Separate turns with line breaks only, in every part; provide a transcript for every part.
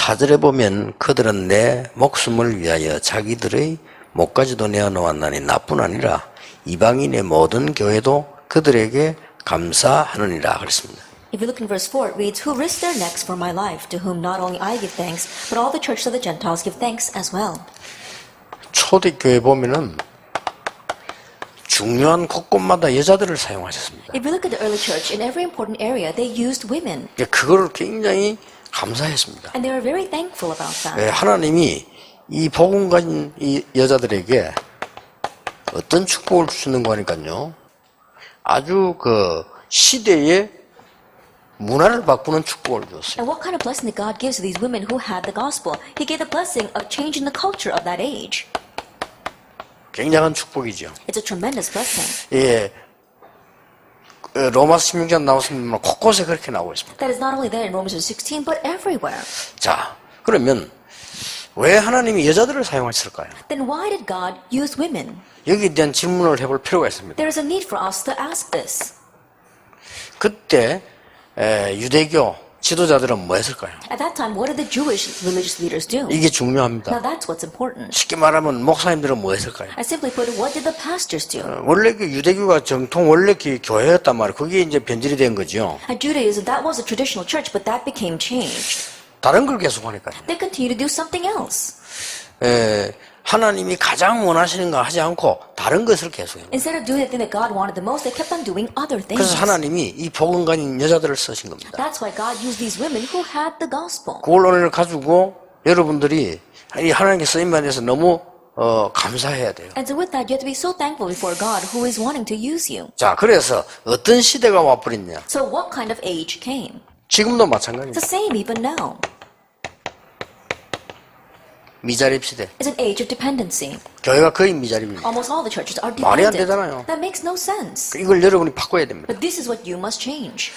4절에 보면 그들은 내 목숨을 위하여 자기들의 목까지도 내어놓았나니 나뿐 아니라 이방인의 모든 교회도 그들에게 감사하느니라 그랬습니다.
If you look in verse 4, it reads, Who risked their necks for my life, to whom not only I give thanks, but all the churches of the Gentiles give thanks as well.
초대교회 보면은 중요한 곳곳마다 여자들을 사용하셨습니다.
If you look at the early church, in every important area, they used women.
그거를 굉장히 감사했습니다.
And they were very thankful about that.
하나님이 이 복음 가진 이 여자들에게 어떤 축복을 주시는 거니까요. 아주 그 시대의 문화를 바꾸는 축복을 주었어요.
And what kind of blessing that God gives to these women who had the gospel? He gave the blessing of changing the culture of that age.
굉장한 축복이죠.
It's a tremendous blessing.
예, 로마서 16장 나왔으면 곳곳에 그렇게 나오고 있습니다.
That is not only there in Romans 16, but everywhere.
자, 그러면 왜 하나님이 여자들을 사용하셨을까요?
Then why did God use women?
여기에 대한 질문을 해볼 필요가 있습니다.
There is a need for us to ask this.
그때 유대교 지도자들은 뭐 했을까요?
At that time, what did the Jewish religious leaders do?
이게 중요합니다.
Now that's what's important.
쉽게 말하면 목사님들은 뭐 했을까요?
I simply put, what did the pastors do?
원래 그 유대교가 정통 원래 교회였단 말이에요. 그게 이제 변질이 된 거죠.
At Judaism, that was a traditional church, but that became changed.
다른 걸 계속 하니까요.
They continue to do something else.
하나님이 가장 원하시는 거 하지 않고 다른 것을 계속해요.
Instead of doing the thing that God wanted the most, they kept on doing other things.
그래서 하나님이 이 복음 가진 여자들을 쓰신 겁니다.
That's why God used these women who had the gospel.
그걸 오늘 가지고 여러분들이 이 하나님께 쓰임에 대해서 너무 감사해야 돼요.
And so with that, you have to be so thankful before God who is wanting to use you.
자, 그래서 어떤 시대가 와버렸냐?
So what kind of age came?
지금도
It's
마찬가지입니다.
the same even now.
미자립 시대.
It's an age of dependency.
교회가 거의 미자립입니다.
Almost all the churches are
말이 안
dependent.
되잖아요.
That makes no sense.
이걸 여러분이 바꿔야 됩니다.
But this is what you must change.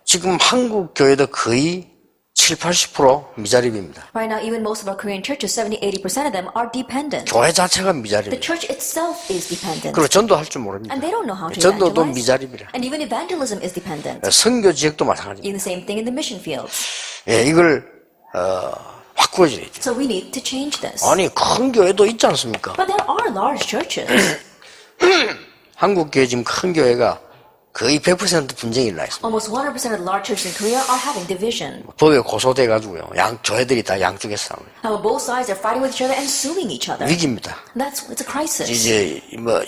지금 한국 교회도 거의 7, 80% 미자립입니다.
Right now, even most of our Korean churches, 70, 80% of them are dependent.
교회 자체가
The
미자립이에요.
church itself is dependent.
그리고 전도할 줄 모릅니다.
And they don't know how to
전도도
evangelize.
미자립이라.
And even evangelism is dependent.
선교 지역도 마찬가지입니다.
Even the same thing in the mission fields.
이걸 바꾸어야죠.
So we need to change this.
아니 큰 교회도 있지 않습니까?
But there are large churches.
한국 교회 지금 큰 교회가 거의 100% 분쟁이 나 있습니다.
Almost 100% of the large churches in Korea are having division.
법에 고소돼가지고요. 교회들이 다 양쪽에서 싸워요.
Now both sides are fighting with each other and suing each other.
위기입니다.
It's a crisis.
이제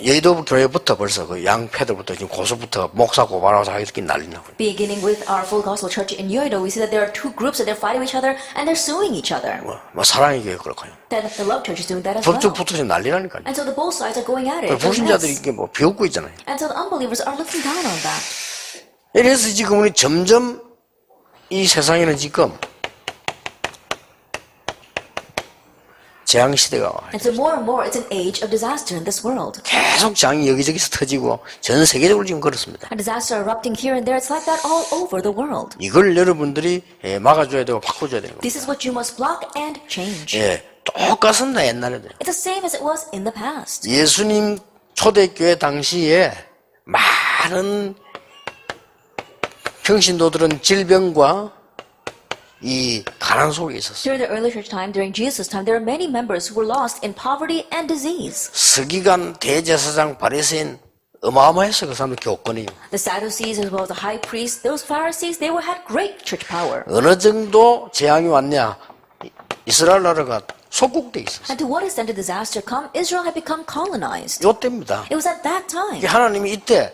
여의도 교회부터 벌써 그 양패들부터 지금 고소부터 목사 고발하고 자기들끼리 난리 나고.
Beginning with our Full Gospel Church in Yeouido, we see that there are two groups that they're fighting with each other and they're suing each other.
사랑의 교회 그렇고요.
Then the Love Church is doing that as well.
법적 붙어서 난리라니까요.
And so the both sides are going at it.
불신자들이 이게 비웃고 있잖아요.
And so the unbelievers are looking down on that.
이래서 지금 우리 점점 이 세상에는 지금 재앙 시대가 와요.
And so more and more, it's an age of disaster in this world.
계속 재앙이 여기저기서 터지고 전 세계적으로 지금 그렇습니다.
And disasters are erupting here and there. It's like that all over the world.
이걸 여러분들이 막아줘야 되고 바꿔줘야 되는 겁니다.
This is what you must block and change.
똑같습니다. 옛날에도.
It's the same as it was in the past.
예수님 초대교회 당시에 많은 평신도들은 질병과 이 가난 속에 있었어요.
During the early church time, during Jesus' time, there were many members who were lost in poverty and disease.
서기관, 대제사장, 바리새인 어마어마했어요. 그 사람들 교권이.
The Sadducees, as well as the high priests, those Pharisees, they had great church power.
어느 정도 재앙이 왔냐? 이스라엘 나라가 속국돼 있었어요.
And to what extent did disaster come? Israel had become colonized.
이때입니다.
It was at that time.
하나님이 이때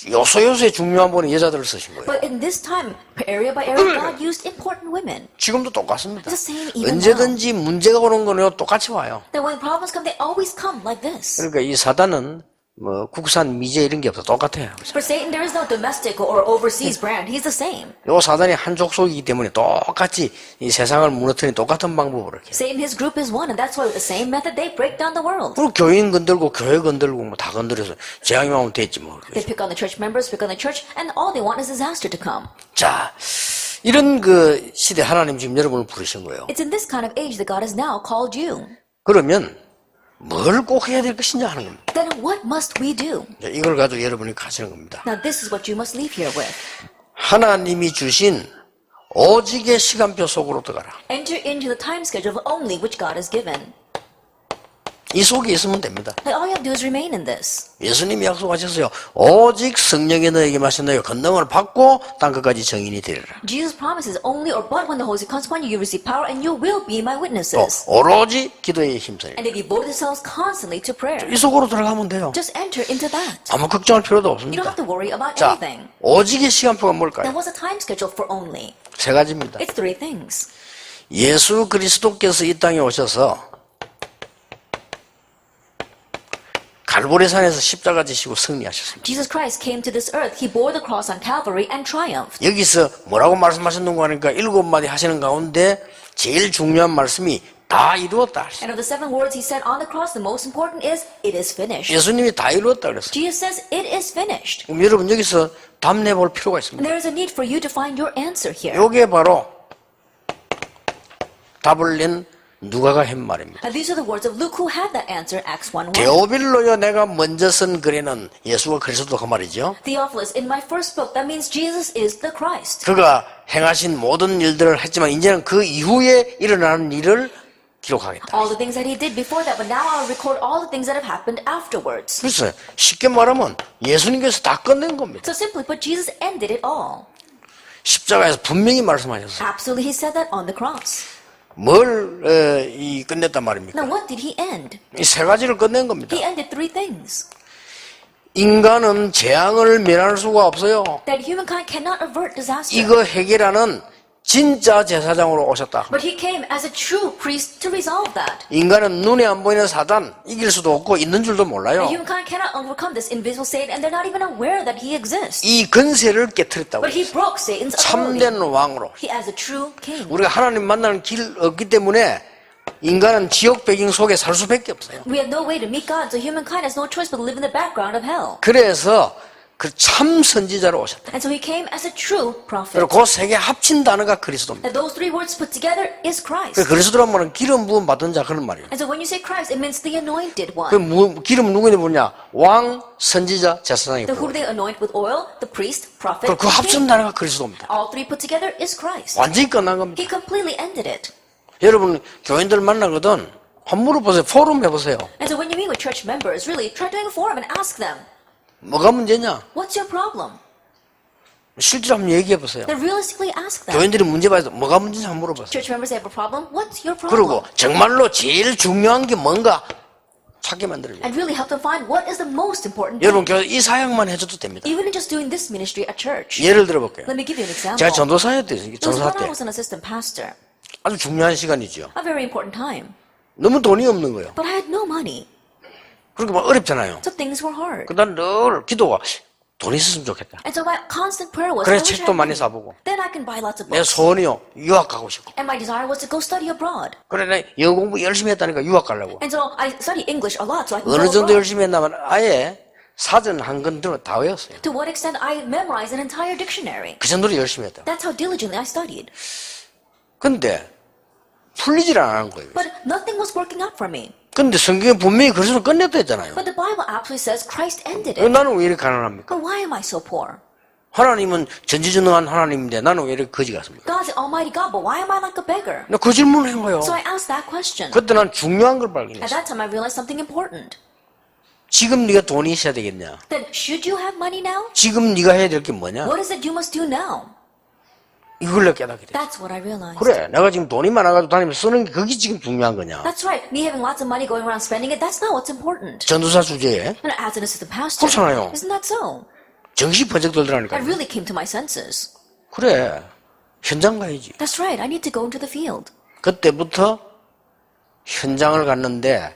요소요소에 중요한 분이 여자들을 쓰신 거예요.
But in this time, area by area, God used important women.
지금도 똑같습니다.
It's the same even
언제든지 문제가 오는 거는 똑같이 와요.
That when problems come, they always come like this.
그러니까 이 사단은 국산 미제 이런 게 없어. 똑같아요.
For Satan, there is no domestic or overseas brand. He's the same.
요 사단이 한 족속이기 때문에 똑같이 이 세상을 무너뜨리는 똑같은 방법으로 이렇게.
Satan, his group is one, and that's why with the same method, they break down the world.
그리고 교인 건들고 교회 건들고 뭐 다 건드려서 재앙이 오면 됐지 뭐.
They pick on the church members, pick on the church, and all they want is disaster to come.
자, 이런 그 시대 하나님 지금 여러분을 부르신 거예요.
It's in this kind of age that God has now called you.
그러면 뭘 꼭 해야 될 것이냐 하는 겁니다.
Then what must we do?
이걸 가지고 여러분이 가시는 겁니다.
Now this is what you must leave here with.
하나님이 주신 오직의 시간표 속으로 들어가라.
Enter into the time schedule of only which God has given.
이 속에 있으면 됩니다.
And all you have to do is remain in this.
예수님이 약속하셨어요. 오직 성령이 너에게 마신 너의 권능을 받고 땅 끝까지 증인이 되리라.
Jesus promises only or but when the Holy Spirit comes upon you, you receive power and you will be my
또
witnesses.
오로지 기도에 힘쓰리라.
And they devote themselves constantly to prayer.
이 속으로 들어가면 돼요.
Just enter into that.
아무 걱정할 필요도
You don't
없습니다.
have to worry about
자,
anything.
오직의 시간표가 뭘까요?
Then what's the time schedule for only?
세 가지입니다.
It's three things.
예수 그리스도께서 이 땅에 오셔서 갈보리산에서 십자가 지시고 승리하셨습니다.
Jesus Christ came to this earth. He bore the cross on Calvary and triumphed.
여기서 뭐라고 말씀하셨는가 하니까 7마디 하시는 가운데 제일 중요한 말씀이 다 이루었다.
And of the 7 words he said on the cross, the most important is, it is finished.
예수님이 다 이루었다 그랬어요.
Jesus says, it is finished.
그럼 여러분 여기서 답 내볼 필요가
And
있습니다.
there is a need for you to find your answer here.
요게 바로 답을 낸 누가가 한 말입니다.
And these are the words of Luke who had that answer, Acts 1:1.
데오빌로요 내가 먼저 쓴 글에는 예수가 그리스도 그 말이죠.
Theophilus, in my first book, that means Jesus is the Christ.
그가 행하신 모든 일들을 했지만 이제는 그 이후에 일어나는 일을 기록하겠다.
All the things that he did before that, but now I'll record all the things that have happened afterwards.
그래서 쉽게 말하면 예수님께서 다 끝낸 겁니다.
So simply put, Jesus ended it all.
십자가에서 분명히 말씀하셨어요.
Absolutely, he said that on the cross.
뭘 끝냈단 말입니까?
Now, what did he end?
이 세 가지를 끝낸 겁니다.
He ended 3 things.
인간은 재앙을 면할 수가 없어요.
That humankind cannot avert disaster.
이거 해결하는 진짜 제사장으로 오셨다.
But he came as a true priest to resolve that.
인간은 눈에 안 보이는 사단 이길 수도 없고 있는 줄도 몰라요.
And humankind cannot overcome this invisible Satan, and they're not even aware that he exists.
이 근세를 깨뜨렸다고.
But he broke Satan's
참된
authority.
왕으로.
He as a true king.
우리가 하나님 만나는 길 없기 때문에 인간은 지옥 배경 속에 살 수밖에 없어요.
We have no way to meet God, so humankind has no choice but to live in the background of hell.
그래서 그 참 선지자로 오셨다.
And so he came as a true prophet.
그리고 그 세 개 합친 단어가 그리스도입니다.
And those 3 words put together is Christ.
그 그리스도란 말은 기름 부음 받은 자 그런 말이에요.
And so when you say Christ, it means the anointed one.
그 기름 누구냐 보냐? 왕, 선지자, 제사장이
The who
부어.
they anoint with oil, the priest, prophet,
그
king.
합친 단어가 그리스도입니다.
All 3 put together is Christ.
완전히 끝난 겁니다.
He completely ended it.
여러분 교인들 만나거든 한 물어보세요. 포럼 해보세요.
And so when you meet with church members, really try doing a forum and ask them,
뭐가 문제냐?
what's your problem?
실제로 한번 얘기해보세요.
Then realistically ask them.
교인들이 문제 봐서 뭐가 문제인지 한번 물어보세요.
Church members have a problem, what's your problem?
그리고 정말로 제일 중요한 게 뭔가 찾게 만들어요.
And really help them find what is the most important
여러분
thing.
이 사역만 해줘도 됩니다.
Even in just doing this ministry at church.
예를 들어볼게요.
Let me give you an example.
제가 전도사였대요.
It was
전도사
when I
때
was an assistant pastor.
아주 중요한 시간이죠.
A very important time.
너무 돈이 없는 거예요.
But I had no money.
그러니까 막 어렵잖아요.
So things were hard.
그다음 늘 기도가 돈 있었으면 좋겠다.
And so my constant prayer was,
그래
I wish I
책도
had
많이
money.
사보고
Then I can buy lots of
내
books.
소원이요 유학 가고 싶고
And my desire was to go study abroad.
그래 내 영어 공부 열심히 했다니까 유학 가려고
And so I studied English a lot so I can
어느
go
정도
abroad.
열심히 했냐면 아예 사전 한 권 들어 다 외웠어요.
To what extent I memorized an entire dictionary.
그 정도로 열심히 했다.
That's how diligently I studied.
근데 풀리질 않은 거예요.
But nothing was working out for me.
근데 성경에 분명히 그리스도 끝냈다 했잖아요.
But the Bible absolutely says Christ ended
왜
it.
나는 왜 이렇게 가난합니까?
But why am I so poor?
하나님은 전지전능한 하나님인데 나는 왜 이렇게 거지 같습니까?
God's the Almighty God, but why am I like a beggar?
나 그 질문을 한 거예요.
So I asked that question.
그때 난 중요한 걸
At
발견했어.
that time I realized something important.
지금 네가 돈이 있어야 되겠냐?
Then should you have money now?
지금 네가 해야 될 게 뭐냐?
What is it you must do now?
이걸 내가 깨닫게 돼.
That's what I realized.
그래, 내가 지금 돈이 많아가지고 다니면서 쓰는 게 그게 지금 중요한 거냐?
That's right. Me having lots of money going around spending it, that's not what's important.
전도사 주제에
And as an assistant pastor,
그렇잖아요.
isn't that so?
정신 번쩍
I
들더라니까.
really came to my senses.
그래, 현장 가야지.
That's right. I need to go into the field.
그때부터 현장을 갔는데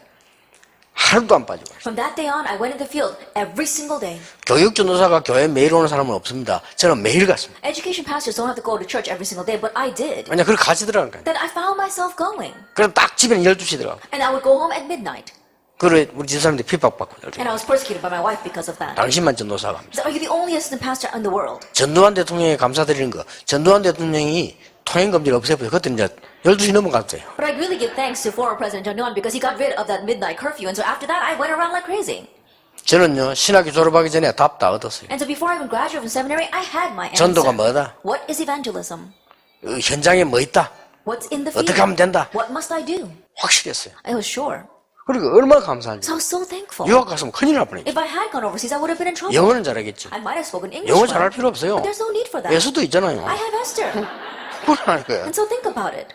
하루도 안 빠지고.
From that day on, I went in the field every single day.
교육 전도사가 교회 매일 오는 사람은 없습니다. 저는 매일 갔습니다.
Education pastors don't have to go to church every single day, but I did.
왜냐, 그걸 같이 들어가니까.
Then I found myself going.
그럼 딱 집에는 12시에 들어가고.
And I would go home at midnight.
그래, 우리 집사람들이 핍박받고.
And I was persecuted by my wife because of that.
당신만 전도사가 합니다.
So are you the only assistant pastor in the world?
전두환 대통령에 감사드리는 거. 전두환 대통령이 통행금지를 없애버려. 그때 이제 12시 넘어갔어요.
But I really give thanks to former President John Nguyen because he got rid of that midnight curfew. And so after that, I went around like crazy.
저는요, 신학교 졸업하기 전에 답 다 얻었어요.
And so before I even graduated from seminary, I had my answer.
전도가 뭐다?
What is evangelism?
현장에 뭐 있다?
What's in the field?
어떻게 하면 된다?
What must I do?
확실했어요.
I was sure.
그러니까 얼마나 감사한지.
So I was so thankful.
유학 갔으면 큰일 날 뻔했죠.
If I had gone overseas, I would have been in trouble.
영어는 잘하겠지.
I might have spoken English.
영어
well,
잘할 필요 없어요.
But there's no need for that.
예수도 있잖아요.
I have Esther.
그러니까
And so think about it.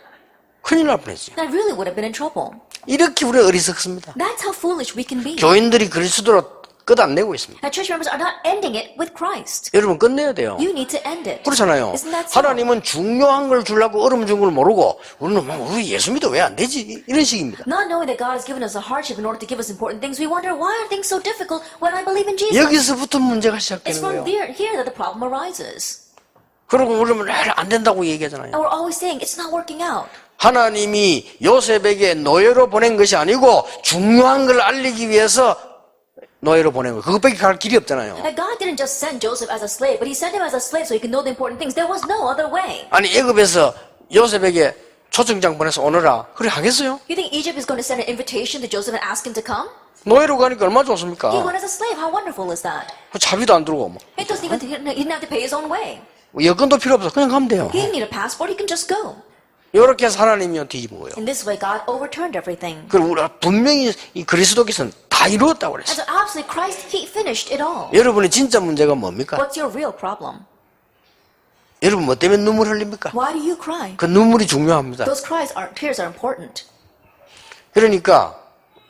큰일 날 뻔했지.
I really would have been in trouble.
이렇게 우리 어리석습니다.
That's how foolish we can be.
교인들이 그리스도로 끝 안 내고 있습니다.
That church members are not ending it with Christ.
여러분 끝내야 돼요.
You need to end it.
그렇잖아요.
Isn't that so?
하나님은 중요한 걸 주려고 얼음 준 걸 모르고 우리는 우리 예수 믿어 왜 안 되지? 이런 식입니다.
Not knowing that God has given us a hardship in order to give us important things, we wonder why are things so difficult when I believe in Jesus?
여기서부터 문제가
It's
시작되는
from
거예요.
here that the problem arises.
그리고 우리는 안 된다고 얘기하잖아요.
And we're always saying it's not working out.
하나님이 요셉에게 노예로 보낸 것이 아니고 중요한 걸 알리기 위해서 노예로 보낸 거예요. 그것밖에 갈 길이 없잖아요.
And God didn't just send Joseph as a slave, but He sent him as a slave so he could know the important things. There was no other way.
아니 애굽에서 요셉에게 초청장 보내서 오너라. 그래 하겠어요?
You think Egypt is going to send an invitation to Joseph and ask him to come?
노예로 가니까 얼마나
He
좋습니까?
went as a slave. How wonderful is that?
자비도 안 들고 뭐.
It doesn't even, he didn't have to pay his own way.
여권도 필요 없어. 그냥 가면 돼요.
He didn't need a passport. He can just go.
이렇게 해서 하나님이 뒤집은 거예요.
In this way, God overturned everything.
그리고 우리가 분명히 이 그리스도께서는 다 이루었다고
And
그랬어요.
so absolutely Christ, He finished it all.
여러분의 진짜 문제가 뭡니까?
What's your real problem?
여러분 뭐 때문에 눈물 흘립니까?
Why do you cry?
그 눈물이 중요합니다.
Those tears are important.
그러니까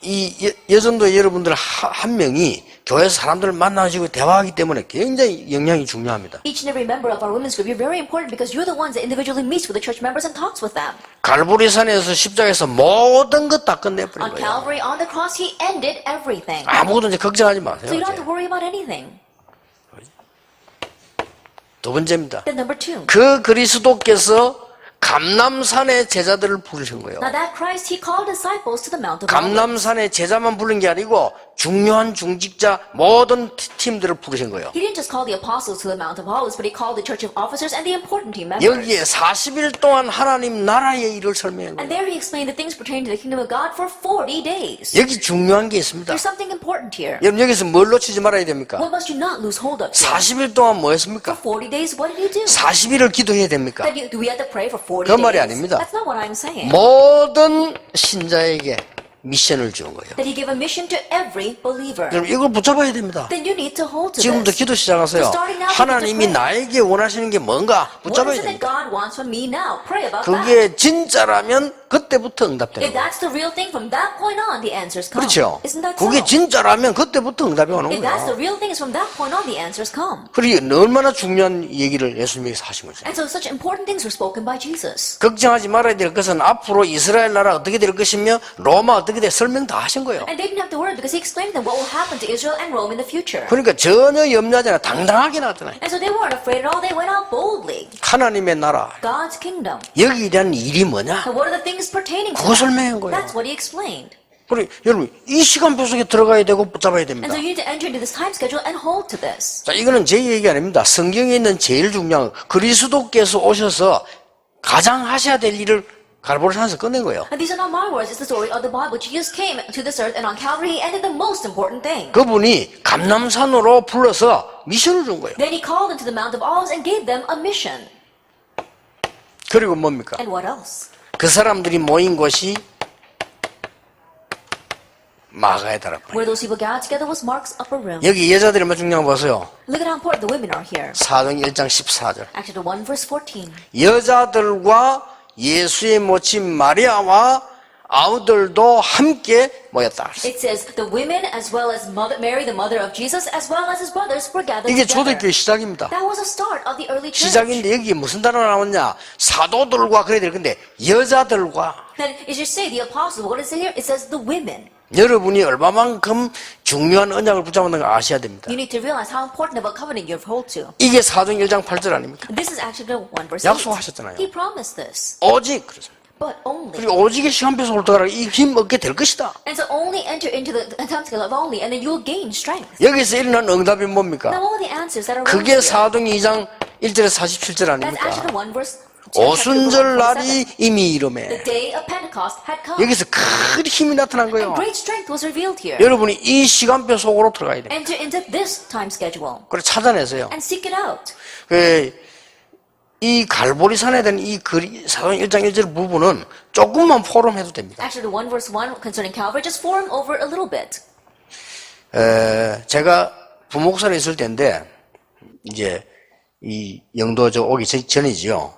이 여전도의 여러분들 한 명이 교회에서 사람들을 만나시고 대화하기 때문에 굉장히 영향이 중요합니다.
Each and every member of our women's group, you're very important because you're the ones that individually meets with the church members and talks with them.
갈보리산에서 십자가에서 모든 것 다 끝내버린
On
거예요.
Calvary, on the cross, He ended everything.
아무것도 이제 걱정하지
So
마세요.
you don't have
이제.
to worry about anything.
두 번째입니다.
Then number two.
그 그리스도께서 감람산의 제자들을 부르신 거예요.
Now that Christ, He called disciples to the Mount of Olives.
감람산의 제자만 부른 게 아니고 중요한 중직자 모든 팀들을 부르신 거예요.
He didn't just call the apostles to the Mount of Olives, but He called the church of officers and the important team members.
여기에 40일 동안 하나님 나라의 일을 설명한
And
거예요.
there He explained the things pertaining to the kingdom of God for 40 days.
여기 중요한 게 있습니다.
There's something important here.
여러분 여기서 뭘 놓치지 말아야 됩니까?
What must you not lose hold of?
40일 동안 뭐
For
했습니까?
40 days, what did He do?
40일을 기도해야 됩니까?
Do we have to pray for 40
그 말이
days?
아닙니다.
That's not what I'm saying.
모든 신자에게 미션을 준 거예요.
That He gave a mission to every believer.
여러분 이걸 붙잡아야 됩니다.
Then you need to hold to
지금부터
this.
기도 시작하세요.
Starting now,
하나님이
begin to pray.
나에게 원하시는 게 뭔가
What
붙잡아야
is it that
됩니다.
God wants from me now? Pray about that.
그게 진짜라면 그때부터 응답되는
If
거예요.
that's the real thing, from that point on, the answers come.
그렇죠.
Isn't that
그게
so?
진짜라면 그때부터 응답이 오는
If that's the
거예요.
real thing, is from that point on, the answers come.
그리고 얼마나 중요한 얘기를 예수님께서 하신 거죠.
And so such important things were spoken by Jesus.
걱정하지 말아야 될 것은 앞으로 이스라엘 나라 어떻게 될 것이며 로마 어떻게 될 설명 다 하신 거예요.
And they didn't have to worry because He explained to them what will happen to Israel and Rome in the future.
그러니까 전혀 염려하지 않아 당당하게 나왔잖아요.
And so they weren't afraid at all. They went out boldly.
하나님의 나라
God's kingdom.
여기에 대한 일이 뭐냐?
And what are the things pertaining to
그거
that?
설명한 거예요.
That's what He explained.
그리고 여러분 이 시간표 속에 들어가야 되고 붙잡아야
And
됩니다.
so you need to enter into this time schedule and hold to this.
자, 이거는 제 얘기 아닙니다. 성경에 있는 제일 중요한 그리스도께서 오셔서 가장 하셔야 될 일을 갈보리산에서 끝낸 거예요.
And these are not my words. It's the story of the Bible. Jesus came to this earth and on Calvary He ended the most important thing.
그분이 감람산으로 불러서 미션을 준 거예요.
Then He called them to the Mount of Olives and gave them a mission.
그리고 뭡니까?
And what else?
그 사람들이 모인 곳이 마가의 다락방.
Where those people gathered together was Mark's upper room.
여기 여자들이 뭐 중요한 거 보세요.
Look at how important the women are here.
사도행 1장 14절.
Acts chapter 1 verse 14.
여자들과 예수의 모친 마리아와 아우들도 함께 모였다.
It says the women as well as Mary, the mother of Jesus, as well as His brothers were gathered
이게
together.
초대교회 시작입니다.
That was a start of the early church.
시작인데 여기 무슨 단어가 나왔냐? 사도들과 그래야 될 건데 여자들과.
Then it should say the apostles. What does it say here? It says the women.
여러분이 얼마만큼 중요한 언약을 붙잡는 걸 아셔야 됩니다.
You need to realize how important of a covenant you have hold to.
이게 사도행 1장 8절 아닙니까?
This is actually the 1 verse 8.
약속하셨잖아요.
He promised this.
오직 그렇습니다.
But only.
그리고 오직의 시간표 속으로 들어가라 이 힘 얻게 될 것이다.
And so only enter into the time scale of only, and then you'll gain strength.
여기서 일어난 응답이 뭡니까?
Now all the answers that are
그게
here.
사도행 2장 1절에서 47절
That's
아닙니까?
actually the 1 verse.
오순절 날이 이미
The
이름에
day of Pentecost had come.
여기서 큰 힘이 나타난 거예요.
And great strength was revealed here.
여러분이 이 시간표 속으로 들어가야 돼요.
Enter into this time schedule
그래 찾아내세요.
and seek it out.
그 이 갈보리산에 대한 이 사도행 1장 1절 부분은 조금만 포럼해도 됩니다.
Actually, the 1 verse 1 concerning Calvary, just forum over a little bit.
제가 부목사로 있을 때인데, 이제, 이 영도 오기 전이지요.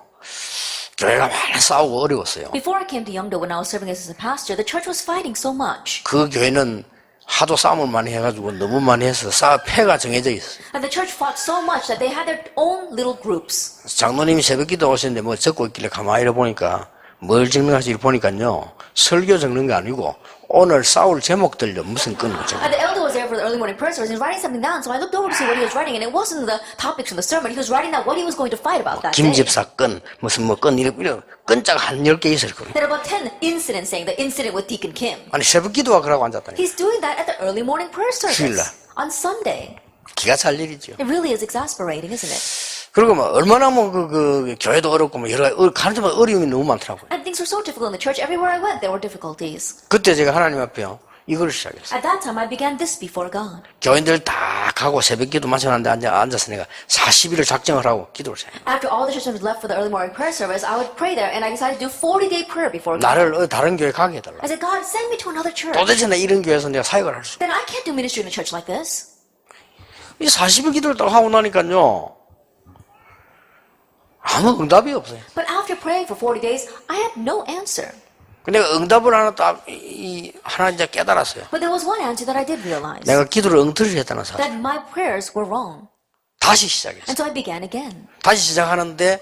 교회가 많이 싸우고 어려웠어요.
Before I came to Yeongdo, when I was serving as a pastor, the church was fighting so much.
그 교회는 하도 싸움을 많이 해가지고 너무 많이 해서 패가 정해져 있어요.
And the church fought so much that they had their own little groups.
장로님이 새벽기도 오셨는데 뭐 적고 있길래 가만히 보니까 뭘 적는지 보니까요. 설교 적는 게 아니고 오늘 싸울 제목들요. 무슨 끈 거죠.
And the elder was there for the early morning prayer service and he was writing something down. So I looked over to see what he was writing, and it wasn't the topics from the sermon. He was writing down what he was going to fight about that day.
김집사 끈, 무슨 뭐 끈, 이런 끈자가 한 10개 있을 거예요.
There are about 10 incidents saying the incident with Deacon Kim.
아니 새벽기도와 그러고 앉았다니.
He's doing that at the early morning prayer
휴일날.
service on Sunday.
기가 찰 일이죠.
It really is exasperating, isn't it?
그리고 뭐 얼마나 뭐 그 교회도 어렵고 뭐 여러 가지 가는 데마다 어려움이 너무 많더라고요.
And things were so difficult in the church. Everywhere I went, there were difficulties.
그때 제가 하나님 앞에요. 이걸 시작했어요.
At that time, I began this before God.
교인들 다 가고 새벽기도 마쳤는데 앉아서 내가 40일을 작정을 하고 기도를 해요.
After all the church members left for the early morning prayer service, I would pray there, and I decided to do 40-day prayer before God.
나를 다른 교회 가게 해달라.
I said, God, send me to another church.
도대체 나 이런 교회에서 내가 사역을 할 수.
Then I can't do ministry in a church like this.
이 40일 기도를 딱 하고 나니까요. 아무 응답이 없어요.
But after praying for 40 days, I had no answer.
내가 응답을 하나 하나 이제 깨달았어요.
But there was one answer that I did realize.
내가 기도를 엉터리를 했다는 사실.
That my prayers were wrong.
다시 시작했어요.
And so I began again.
다시 시작하는데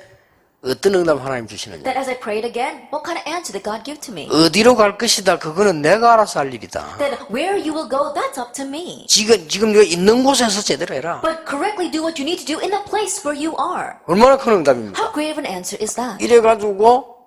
어떤 응답 하나님 주시느냐.
That as I prayed again, what kind of answer did God give to me?
어디로 갈 것이다. 그거는 내가 알아서 할 일이다.
That where you will go, that's up to me.
지금 네가 있는 곳에서 제대로 해라.
But correctly do what you need to do in the place where you are.
얼마나 큰 응답입니까?
How great of an answer is that?
이래가지고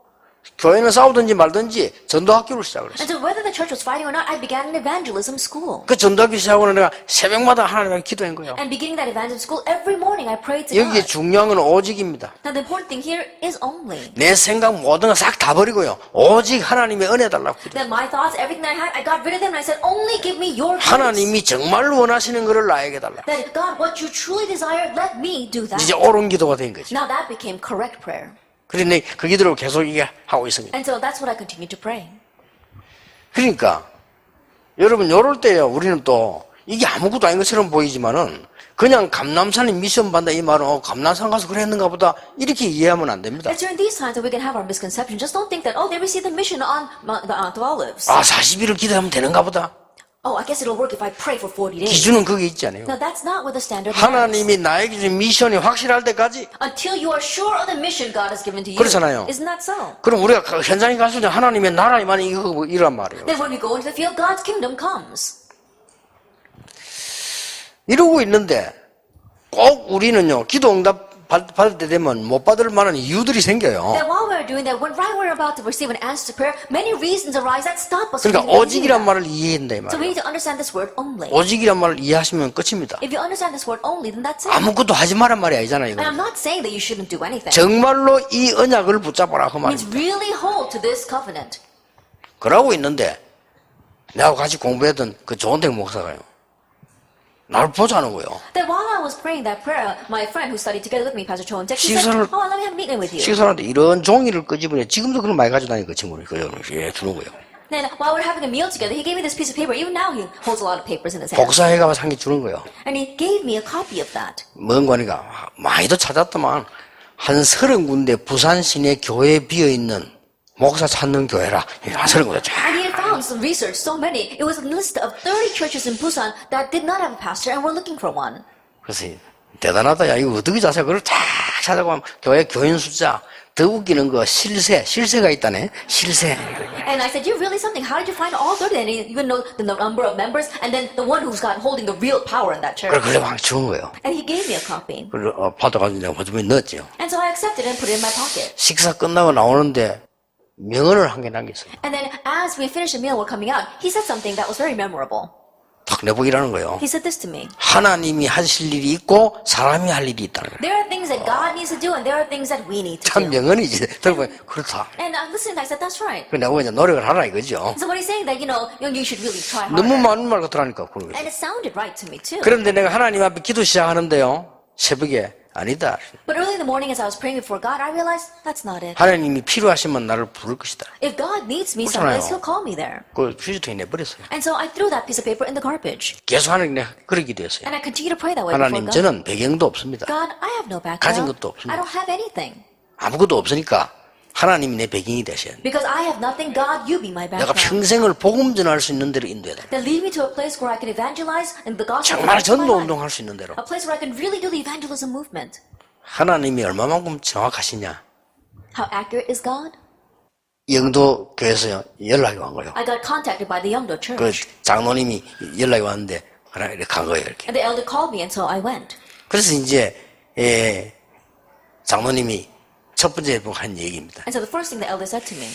교회는 싸우든지 말든지 전도학교를 시작을 했어요.
And so whether the church was fighting or not, I began an evangelism school.
그 전도학교 시작하고는 내가 새벽마다 하나님께 기도한 거예요.
And beginning that evangelism school, every morning I prayed to
여기에
God.
중요한 건 오직입니다.
Now the important thing here is only.
내 생각 모든 거 싹 다 버리고요. 오직 하나님의 은혜 달라고 기도.
That my thoughts, everything I had, I got rid of them and I said, only give me your grace.
하나님이 정말 원하시는 것을 나에게 달라.
That God, what you truly desire, let me do that.
이제 옳은 기도가 된 거지.
Now that became correct prayer.
그래서 그 기도를 계속 이게 하고 있습니다.
And so that's what I continue to pray.
그러니까 여러분 요럴 때요 우리는 또 이게 아무것도 아닌 것처럼 보이지만은 그냥 감남산에 미션 받는다 이 말은 감남산 가서 그랬는가 보다 이렇게 이해하면 안 됩니다.
It's during these times that we can have our misconceptions. Just don't think that, oh, they received the mission on the Mount of Olives.
아 40일을 기도하면 되는가 보다.
Oh, I guess it'll work if I pray for 40 days.
기준은 그게 있지 않아요.
Now that's not where the standard lies.
하나님이 나에게 준 미션이 확실할 때까지.
Until you are sure of the mission God has given to you.
그렇잖아요.
Isn't that so?
그럼 우리가 현장에 갔을 때 하나님의 나라만 이란 말이에요.
Then when we go into the field, God's kingdom comes.
이러고 있는데 꼭 우리는요 기도 응답 받을 때 되면 못 받을 만한 이유들이 생겨요.
That while we're doing that, when we're about to receive an answer to prayer, many reasons arise that stop us from
그러니까
receiving
오직이란
that.
말을 이해한다 이
So we
말이에요.
need to understand this word only.
오직이란 말을 이해하시면 끝입니다.
If you understand this word only, then that's it.
아무것도 하지 말란 말이 아니잖아요.
And
이거.
I'm not saying that you shouldn't do anything.
정말로 이 언약을 붙잡아라 그
It means
말입니다.
really hold to this covenant.
그러고 있는데 내가 같이 공부했던 그 조은택 목사가요. 나를 보자는 거예요.
That while I was praying that prayer, my friend who studied together with me, Pastor Cho Taek, he said,
시선을-
oh, let me have a meeting with you.
식사하는데 이런 종이를 끄집어내 지금도 그걸 많이 가지고 다니는 그 친구를 주는 거예요.
Then while we're having a meal together, he gave me this piece of paper. Even now he holds a lot of papers in his hand.
복사해 가서 상기 주는 거예요.
And he gave me a copy of that.
뭔 거니까 많이도 찾았더만 한 30군데 부산 시내 교회에 비어있는 목사 찾는 교회라 한 30군데 쫙.
And he had found some research, so many. It was a list of 30 churches in Busan that did not have a pastor and were looking for one.
그래서 대단하다 야 이거 어떻게 자세요? 그걸 쫙 찾아보면 교회 교인 숫자 더 웃기는 거 실세가 있다네 실세.
And I said, you're really something. How did you find all 30? And he even know the number of members and then the one who's got holding the real power in that church.
그래 막 주는 거예요.
And he gave me a copy.
그걸 받아가지고 내가 호주머니에 넣었죠.
And so I accepted and put it in my pocket.
식사 끝나고 나오는데 명언을 한 개 남겼어요.
And then as we finished the meal, we're coming out, he said something that was very memorable.
딱 내보기라는 거예요.
He said this to me.
하나님이 하실 일이 있고 사람이 할 일이 있다는 거예요.
There are things that God needs to do and there are things that we need to
참
do.
명언이지. 들어보면 그렇다.
And I listened, I said, that's right.
그 내가 이제 노력을 하라 이거죠.
So what he's saying that, you should really try
너무
harder.
많은 말 같더라니까 그런 거죠.
And it sounded right to me too.
그런데 내가 하나님 앞에 기도 시작하는데요. 새벽에 아니다.
But early in the morning as I was praying before God, I realized that's not it.
하나님이 필요하시면 나를 부를 것이다.
If God needs me
그렇잖아요.
someplace, He'll call me there.
그 휴지통에 내버렸어요.
And so I threw that piece of paper in the garbage.
계속 하나님께 그러기 됐어요.
And I continue to pray that way before
하나님
God.
저는 배경도 없습니다.
God, I have no
가진
background.
것도 없습니다.
I don't have anything.
아무것도 없으니까 하나님이 내 배경이 되셔야 돼요.
Because I have nothing, God, you be my
내가
background.
평생을 복음 전할 수 있는 데로 인도해야 돼.
Then lead me to a place where I can evangelize and the gospel
정말
of my
전도
life.
운동할 수 있는 데로.
A place where I can really do the evangelism movement.
하나님이 얼마만큼 정확하시냐.
How accurate is God?
영도 교회에서 연락이 온 거예요.
I got contacted by the Yeongdo
그
church.
장로님이 연락이 왔는데 하나 이렇게 간 거예요. 이렇게.
And the elder called me and so I went.
그래서 이제 장로님이 첫 번째 한 얘기입니다.
And so the first thing the elder said to me,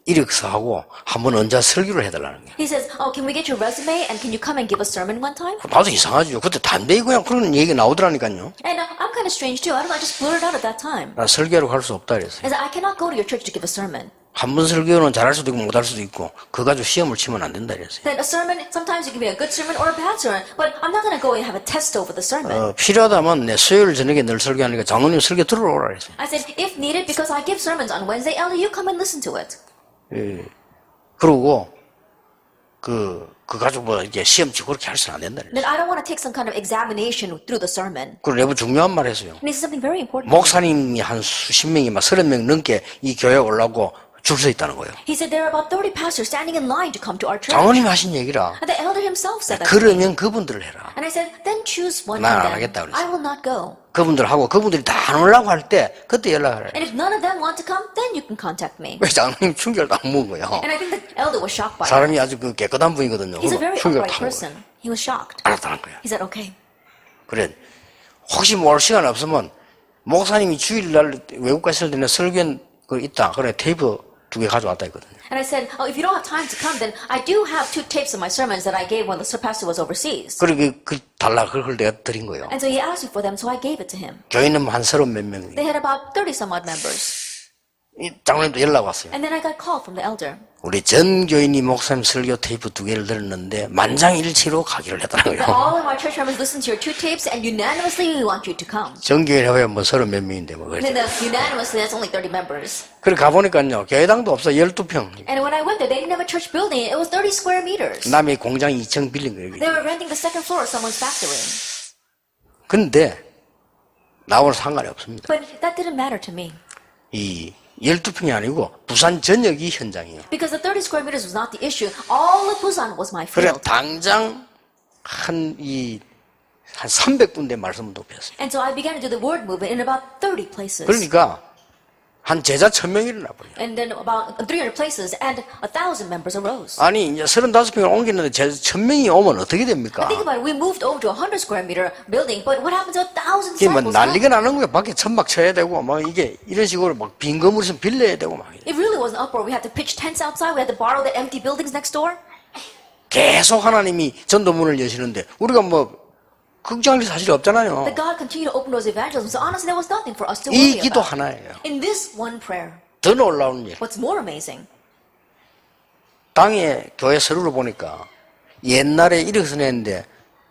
이력서하고 한번 언제 설교를 해달라는 거예요.
he says, oh, can we get your resume and can you come and give a sermon one time?
나도 이상하죠. 그때 담배 그냥 그런 얘기가 나오더라니까요.
And I'm kind of strange too. I don't know, I just blurted out at that time.
나 설교하러 갈 수 없다 그랬어요.
I said, I cannot go to your church to give a sermon.
한 번 설교는 잘할 수도 있고 못할 수도 있고 그거 가지고 시험을 치면 안 된다 그랬어요.
Then a sermon, sometimes it can be a good sermon or a bad sermon, but I'm not going to go and have a test over the sermon.
필요하다면 내 수요일 저녁에 늘 설교하니까 장로님 설교 들어오라 그랬어요.
I said, if needed, because I give sermons on Wednesday, elder, you come and listen to it.
그러고 그 가지고 뭐 이게 시험 치고 그렇게 할 수는 안 된다 그랬어요.
Then I don't want to take some kind of examination through the sermon.
그리고 내부 중요한 말 했어요.
And he said something very important.
목사님이 한 수십 명이 막 30명 넘게 이 교회에 올라오고 줄 서 있다는 거예요.
He said there are about 30 pastors standing in line to come to our church.
장로님이 하신 얘기라.
And the elder himself said that to me.
그러면 그분들을 해라.
And I said, then choose one
난
of
안
them.
하겠다 그랬어요.
I will not go.
그분들하고 그분들이 다 안 오려고 할 때 그때 연락을 해요.
And if none of them want to come, then you can contact me.
왜 장로님 충격을 안 먹은 거예요.
And I think the elder was shocked by it.
사람이 아주 그 깨끗한 분이거든요.
He's a very
충격을
upright
다 먹어요.
person. He was shocked.
알았다는 거예요.
He said, okay.
그래. 혹시 뭐 올 시간 없으면 목사님이 주일날 외국 가실 때는 설교 그 있다. 그래 테이프 2개 가져왔다 했거든요.
And I said, oh, if you don't have time to come, then I do have 2 tapes of my sermons that I gave when the pastor was overseas.
그래 그 달라 그걸 내가 드린 거예요.
And so he asked me for them, so I gave it to him.
교회는 한 30몇 명이.
They had about 30 some odd members.
이 장로님도 연락 왔어요.
And then I got called from the elder.
우리 전 교인이 목사님 설교 테이프 2개를 들었는데 만장일치로 가기를 했다는
That
거예요.
all of my church members listened to your 2 tapes and unanimously we want you to come.
전교회 해봐야 뭐 30몇 명인데 뭐
And
그랬죠.
then unanimously, that's only 30 members.
그래 가보니까요 교회당도 없어 12평.
And when I went there, they didn't have a church building. It was 30 square meters.
남의 공장 2층 빌린 거예요.
They were renting the second floor of someone's factory.
근데 나하고는 상관이 없습니다.
But that didn't matter to me.
이 12평이 아니고 부산 전역이 현장이에요.
Because the 30 square meters was not the issue. All of Busan was my
그래
field.
당장 한 300군데 말씀을 돕혔어요.
And so I began to do the word movement in about 30 places.
그러니까 한 제자 1000명이 일어나 버려요.
And then about 300 places and 1,000 members arose.
아니 이제 35평을 옮기는데 제자 1000명이 오면 어떻게 됩니까?
Think about it. We moved over to a 100 square meter building, but what happened to 1,000
이게 뭐
disciples?
난리가 나는 거예요. 밖에 천막 쳐야 되고 막 이게 이런 식으로 막 빈 건물 있으면 빌려야 되고 막
It really was an uproar. We had to pitch tents outside. We had to borrow the empty buildings next door.
계속 하나님이 전도문을 여시는데 우리가 뭐 걱정할 게 사실 없잖아요.
That God continued to open those evangelisms. So honestly, there was nothing for us to
이
worry
기도
about.
하나예요.
In this one prayer,
더 놀라운 일.
what's more amazing,
땅에 교회 서류를 보니까 옛날에 이렇게 냈는데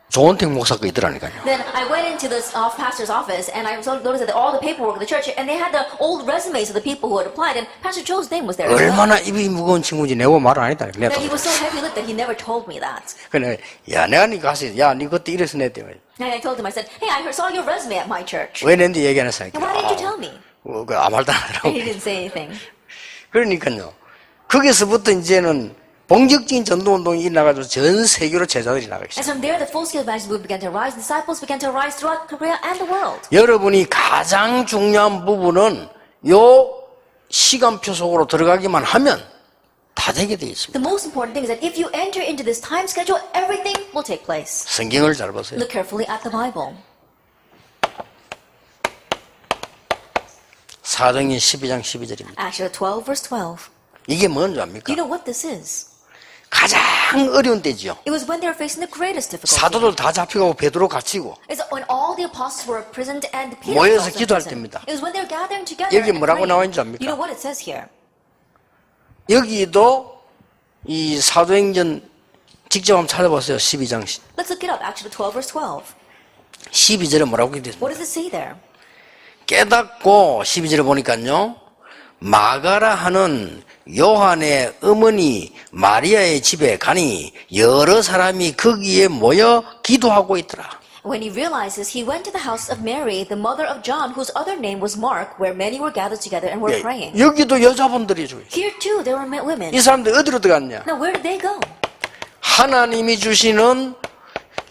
조원택 목사 거 있더라니까요.
then I went into this pastor's office and I noticed that all the paperwork of the church, and they had the old resumes of the people who had applied, and Pastor Joe's name was there. as well.
얼마나 입이 무거운 친구인지 내고 말을 안 했다.
That he was so heavy-lipped that he never told me that.
그래, 야, 내가 니 가서, 야, 니 그때 이래서 냈대.
And I told him, I said, hey, I saw your resume at my church.
왜 낸지 얘기 안 했어?
And why didn't you tell me?
그 아무 말도 안 하라고.
And he didn't say anything.
그러니까요. 거기서부터 이제는 본격적인 전도운동이 일어나가지고 전 세계로 제자들이 나가기
And
시작해요.
from there, the full-scale evangelism movement began to rise. Disciples began to rise throughout Korea and the world.
여러분이 가장 중요한 부분은 요 시간표 속으로 들어가기만 하면 다 되게 돼 있습니다.
The most important thing is that if you enter into this time schedule, everything will take place.
성경을 잘 보세요.
Look carefully at the Bible.
사도행전 12장 12절입니다.
Acts 12, verse 12.
이게 뭔지
Do
압니까?
you know what this is?
가장 어려운 때지요.
It was when they were facing the greatest difficulty.
사도들 다 잡혀가고 베드로 갇히고
It's when all the apostles were imprisoned and Peter
모여서
was also in
기도할
prison.
때입니다.
It was when they were gathering together
여기
and
뭐라고 나와
praying.
있는지 압니까?
You know what it says here?
여기도 이 사도행전 직접 한번 찾아보세요. 12장
Let's look it up. Acts 12, verse 12.
12절에 뭐라고 되어 있습니까?
What does it say there?
깨닫고 12절에 보니까요. 마가라 하는 요한의 어머니 마리아의 집에 가니 여러 사람이 거기에 모여 기도하고 있더라.
When he realized this, he went to the house of Mary, the mother of John, whose other name was Mark, where many were gathered together and were
예,
praying.
여기도 여자분들이 줘요.
Here too, there were women.
이 사람들 어디로 들어갔냐?
Now, where did they go?
하나님이 주시는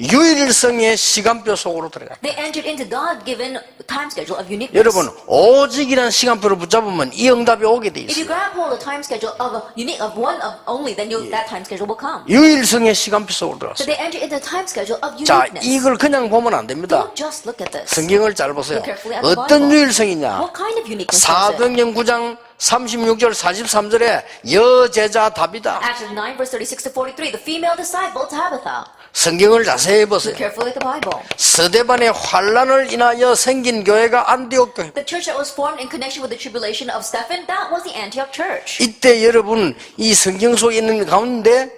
유일성의 시간표 속으로 들어갔다.
They entered into God-given time schedule of uniqueness.
여러분 오직이라는 시간표를 붙잡으면 이 응답이 오게 돼
If you
있어요.
grab hold of the time schedule of a unique of one of only, then that time schedule will come.
유일성의 시간표 속으로
So
들어갔어요.
they entered into the time schedule of
자,
uniqueness.
이걸 그냥 보면 안 됩니다.
Don't just look at this.
성경을 잘 보세요.
Look carefully at the
어떤
Bible.
유일성이냐?
What kind of uniqueness is it?
사도행전 9장 36절 43절에 여제자 답이다.
Acts 9 verse 36 to 43, the female disciple Tabitha.
성경을 자세히 보세요.
Look carefully at the Bible.
스데반의 환란을 인하여 생긴 교회가 안디옥 교회.
The church that was formed in connection with the tribulation of Stephen, that was the Antioch church.
이때 여러분 이 성경 속에 있는 가운데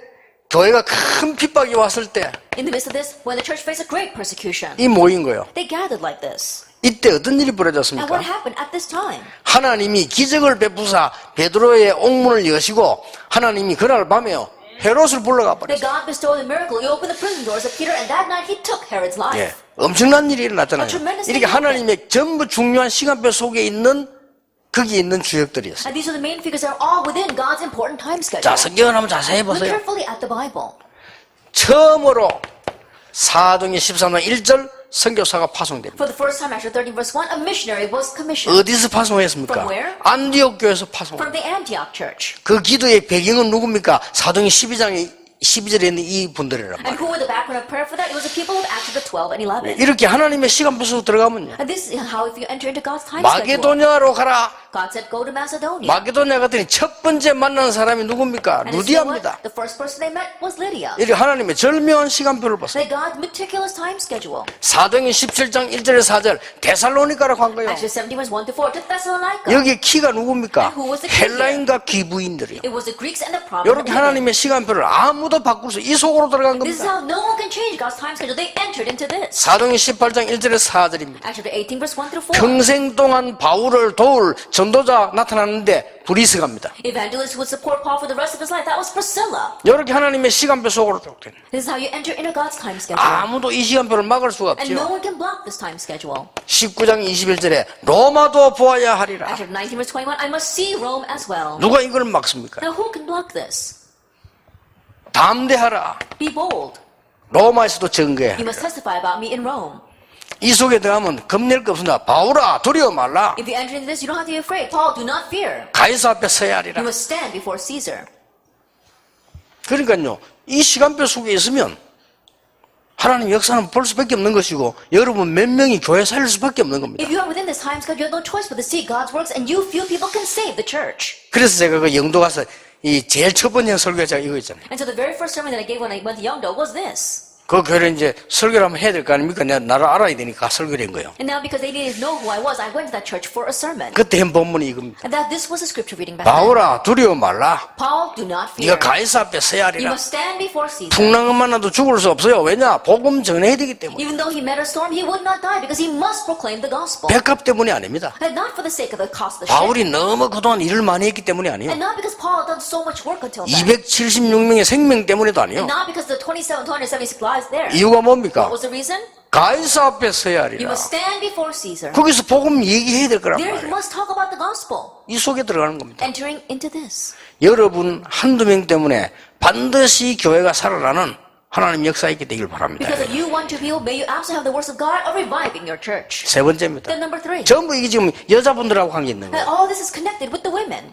교회가 큰 핍박이 왔을 때 이
In the midst of this, when the church faced a great persecution,
모인 거예요.
they gathered like this.
이때 어떤 일이
And
벌어졌습니까?
what happened at this time?
하나님이 기적을 베푸사 베드로의 옥문을 여시고 하나님이 그날 밤에요 헤롯을 불러가
That
버렸어요.
God bestowed a miracle. He opened the prison doors of Peter, and that night he took Herod's life.
예, 엄청난 일이 일어났잖아요.
A tremendous
이렇게
thing
하나님의 전부 중요한 시간표 속에 있는 거기에 있는 주역들이었어요.
And these are the main figures that are all within God's important time schedule.
자, 성경을 한번 자세히
Look
보세요.
carefully at the Bible.
처음으로 사도행전 13장 1절 선교사가 파송됩니다.
For the first time after 13 verse 1, a missionary was commissioned
어디서 파송했습니까?
From where?
안디옥 교회에서 파송.
from the Antioch church.
그 기도의 배경은 누굽니까? 사도행전 12장에 12절에 있는 이 분들이란
And
말이에요.
who were the background of prayer for that? It was the people of Acts of the 12 and 11.
이렇게 하나님의 시간표 속으로 들어가면요.
And this is how if you enter into God's time schedule.
마게도냐로 가라.
God said, go to Macedonia.
마게도냐 갔더니 첫 번째 만나는 사람이 누굽니까?
And you see what?
루디아입니다.
The first person they met was Lydia.
이렇게 하나님의 절묘한 시간표를 보세요.
They God's meticulous time schedule.
사도행전 17장 1절에 4절 데살로니가라고 한 거예요.
Acts 17 verse 1 to 4 to Thessalonica.
여기 키가 누굽니까?
And who was the key
헬라인과 귀부인들이요.
It was the Greeks and the province.
이렇게 하나님의 시간표를 아무도 바꿀 수 이 속으로 들어간
This is
겁니다.
how no one can change God's time schedule. They entered into this.
사도행전 18장 1절에 4절입니다.
Acts 18 verse 1 through 4.
평생 동안 바울을 도울 전도자 나타났는데 브리스가입니다.
Evangelist who would support Paul for the rest of his life. That was Priscilla.
이렇게 하나님의 시간표 속으로 들어옵니다.
This is how you enter into God's time schedule.
아무도 이 시간표를 막을 수가
And no
없죠.
one can block this time schedule.
19장 21절에 로마도 보아야 하리라.
Acts 19 verse 21, I must see Rome as well.
누가 이걸 막습니까?
Now who can block this?
담대하라.
Be bold.
로마에서도 증거해.
You must testify about me in Rome.
이 속에 들어가면 겁낼 거 없습니다. 바울아 두려워 말라.
If you enter into this, you don't have to be afraid. Paul, do not fear.
가이사 앞에 서야
You
하리라.
must stand before Caesar.
그러니까요. 이 시간표 속에 있으면 하나님 역사는 볼 수밖에 없는 것이고 여러분 몇 명이 교회 살릴 수밖에 없는 겁니다.
If you are within this time schedule, you have no choice but to see God's works, and you few people can save the church.
그래서 제가 그 영도 가서 이 제일 첫 번째 설교가 제가 이거 있잖아요.
And so the very first sermon that I gave when I went to Yeongdo was this.
그 교회를 이제 설교를 한번 해야 될 거 아닙니까? 내가 나를 알아야 되니까 설교를 한 거예요.
And now because they didn't know who I was, I went to that church for a sermon.
그때 한 본문이 이겁니다.
And that this was a scripture reading back then.
바울아 두려워 말라.
Paul, do not fear.
네가 가이사 앞에 서야
You
하리라.
must stand before Caesar.
풍랑은 만나도 죽을 수 없어요. 왜냐? 복음 전해야 되기 때문에.
Even though he met a storm, he would not die because he must proclaim the gospel.
백합 때문이 아닙니다.
And not for the sake of the cost of the ship.
바울이 너무 그동안 일을 많이 했기 때문이 아니에요.
And not because Paul had done so much work until then.
276명의 생명 때문에도 아니에요.
And not because the 276 lives there.
이유가 뭡니까?
What was the reason?
가이사 앞에 서야
You
하리라.
must stand before Caesar.
거기서 복음 얘기해야 될 거란
There you
말이에요.
must talk about the gospel.
이 속에 들어가는 겁니다.
Entering into this.
여러분 한두 명 때문에 반드시 교회가 살아나는 하나님 역사있게 되길 바랍니다.
Because if you want to people, may you absolutely have the works of God of reviving your church.
세 번째입니다.
Then number 3.
전부 이게 지금 여자분들하고 관계 있는
And
거예요.
all this is connected with the women.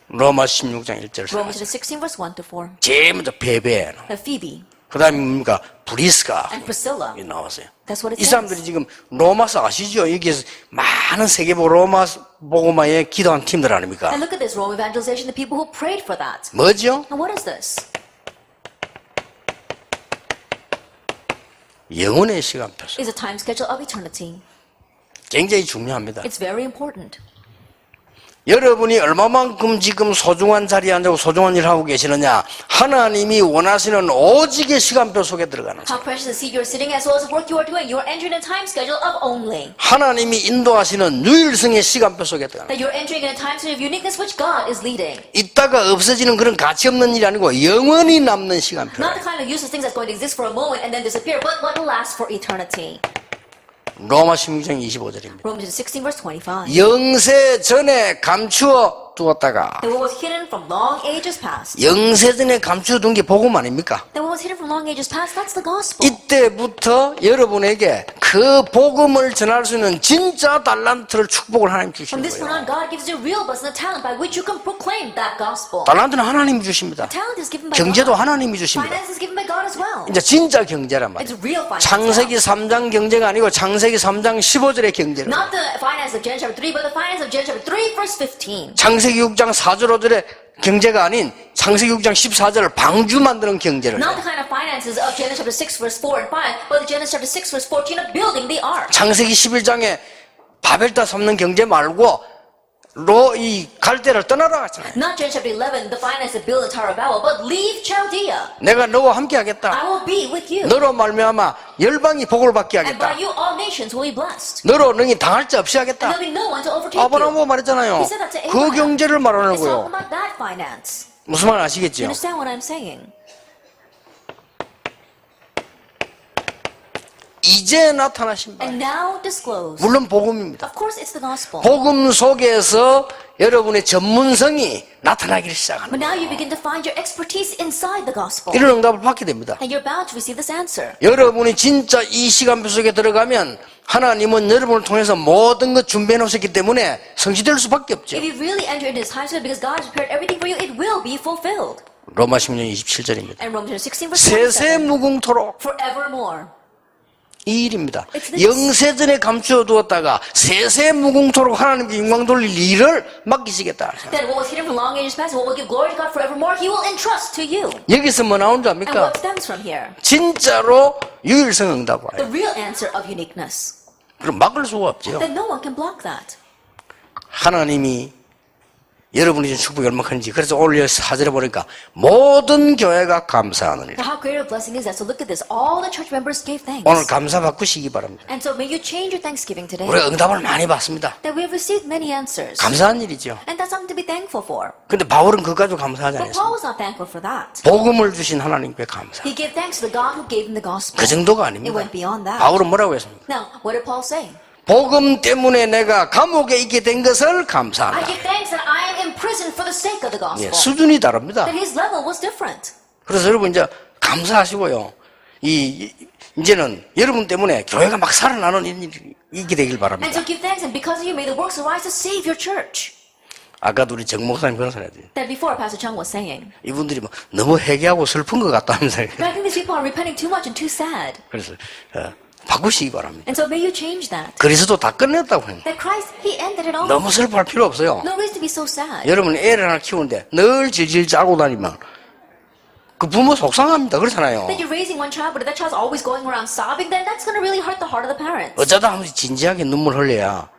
로마 16장 1절
Romans 16 verse 1 to 4.
제일 먼저 베베,
Phoebe
그 다음에 뭡니까? 브리스가
and Priscilla.
나왔어요.
That's what it
이 사람들이
says.
지금 로마서 아시죠? 여기에서 많은 세계보 로마 복음화에 기도한 팀들 아닙니까?
And look at this Rome evangelization, the people who prayed for that.
뭐죠?
And what is this?
영혼의 시간표서.
It's a time schedule of eternity.
굉장히 중요합니다.
It's very important.
여러분이 얼마만큼 지금 소중한 자리에 앉아서 소중한 일을 하고 계시느냐? 하나님이 원하시는 오직의 시간표 속에 들어가는
How
거예요.
precious the seat you're sitting as well as the work you are doing. You're entering a time schedule of only.
하나님이 인도하시는 유일성의 시간표 속에 들어가는 거예요.
That you're entering in a time schedule of uniqueness which God is leading.
있다가 없어지는 그런 가치 없는 일이 아니고 영원히 남는 시간표.
Not the kind of useless things that's going to exist for a moment and then disappear, but what will last for eternity.
로마 16장 25절입니다.
Romans 16 verse 25.
영세 전에 감추어 두었다가
That what was hidden from long ages past.
영세 전에 감추어 둔 게 복음 아닙니까?
That what was hidden from long ages past, that's the gospel.
이때부터 여러분에게 그 복음을 전할 수 있는 진짜 달란트를 축복을 하나님 주시는
From this point
거예요.
on, God gives you real blessing, the talent by which you can proclaim that gospel.
달란트는 하나님이 주십니다.
Talent is given by
경제도
God.
하나님이 주십니다.
Finance is given by God as well.
이제 진짜 경제란 말이에요.
It's real finance.
창세기 3장 경제가 아니고 창세기 3장 15절의 경제를.
Not the finance of Genesis chapter 3, but the finance of Genesis chapter 3 verse 15.
창세기 6장 4절 5절의 경제가 아닌 창세기 6장 14절을 방주 만드는 경제를.
Not the kind of finances of Genesis chapter 6 verse 4 and 5, but the Genesis chapter 6 verse 14 of building the ark.
창세기 11장에 바벨탑 삼는 경제 말고 이 갈대를 떠나라 하잖아요.
Not Genesis chapter 11, the finance of building the Tower of Babel, but leave Chaldea.
내가 너와 함께 하겠다.
I will be with you.
너로 말미암아 열방이 복을 받게
And by
하겠다.
you all nations will be blessed.
너로 너희 당할 자 없이
And
하겠다.
there'll be no one to overtake you.
아브라함도 말했잖아요.
He said that to
그
Abraham.
경제를 말하는
It's talking
거예요.
about that finance.
무슨 말
You
아시겠죠?
understand what I'm saying?
이제 나타나신 바.
And now disclose.
물론 복음입니다.
Of course, it's the gospel.
복음 속에서 여러분의 전문성이 나타나기를 시작하는
But now you begin to find your expertise inside the gospel.
이런 응답을 받게 됩니다.
And you're bound to receive this answer.
여러분이 진짜 이 시간표 속에 들어가면 하나님은 여러분을 통해서 모든 것 준비해 놓으셨기 때문에 성취될 수밖에 없죠.
If you really enter into this time schedule because God has prepared everything for you, it will be fulfilled.
로마 16장 27절입니다.
And Romans 16 verse
세세
27.
무궁토록
Forevermore.
이 일입니다.
It's this.
영세전에 감추어 두었다가 세세 무궁토록 하나님께 영광 돌릴 일을 맡기시겠다.
That what was hidden from long ages past, what will give glory to God forevermore, He will entrust to you.
여기서 뭐 나온 줄
And
압니까?
what stems from here?
진짜로 유일성 응답
The
와요.
real answer of uniqueness.
그럼 막을 수가 없죠.
That no one can block that.
하나님이 여러분이 준 축복이 얼마나 큰지. 그래서 오늘 4절에 보니까 모든 교회가 감사하느니라.
Now, how great a blessing is that? So look at this. All the church members gave thanks.
오늘 감사 바꾸시기 바랍니다.
And so may you change your thanksgiving today.
우리가 응답을 많이 받습니다.
That we have received many answers.
감사한 일이죠.
And that's something to be thankful for.
근데 바울은 그거 가지고 감사하지
But
않았어요.
Paul was not thankful for that.
복음을 주신 하나님께 감사.
He gave thanks to the God who gave him the gospel.
그 정도가
It
아닙니다.
went beyond that.
바울은 뭐라고 했습니까?
Now, what did Paul say?
복음 때문에 내가 감옥에 있게 된 것을
I
감사한다.
give thanks that I am imprisoned for the sake of the
예,
gospel.
수준이 다릅니다.
That his level was different.
그래서 여러분 이제 감사하시고요. 이제는 여러분 때문에 교회가 막 살아나는 일이 있게 되길
And
바랍니다.
so give thanks, and because of you, may the works arise to save your church.
아까도 우리 정 목사님 그런 소리 했더니
That before Pastor Chung was saying.
이분들이 뭐 너무 회개하고 슬픈 것 같다면서요.
But I think these people are repenting too much and too sad.
그래서 바꾸시기 바랍니다.
And so may you change that.
그리스도 다 끝냈다고 합니다.
That Christ, He ended it all.
너무 슬퍼할 필요 없어요.
No reason to be so sad.
여러분 애를 하나 키우는데 늘 질질 짜고 다니면 그 부모 속상합니다. 그렇잖아요.
That you're raising one child, but if that child's always going around sobbing, then that's going to really hurt the heart of the parents.
어쩌다 한 번씩 진지하게 눈물 흘려야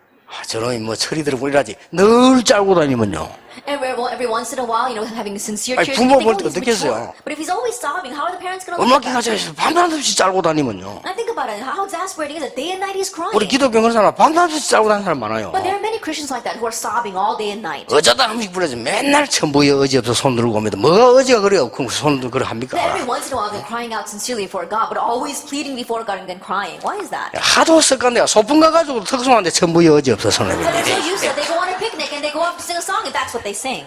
저놈이 뭐 철이 들고 이러지. 늘 짜고 다니면요.
Every once in a while, you know, having sincere
아니,
tears.
부모
you
볼
think,
때
oh, he's
어떻겠어요?
mature. But if he's always sobbing, how are the parents going to
얼마나
look at that?
기가져서 밤낮없이 짜고 다니면요.
I think about it, how exasperating is it? Day and night he's crying.
우리 기독교 그런 사람 밤낮없이 짜고 다니는 사람 많아요.
But there are many Christians like that who are sobbing all day and night.
어쩌다 한 번씩 부러져 맨날 천부에 어지 없어 손 들고 오면 뭐가 어지가 그래 없고 손 들고 그래 합니까?
That every once in a while they're crying out sincerely for God, but always pleading before God and then crying. Why is that?
하도 습관돼가 소풍 가가지고 턱송한데 천부에 어지 없어 손을
But they're so
내밀이.
used to it. They go on a picnic and they go up to sing a song and that's what they sing.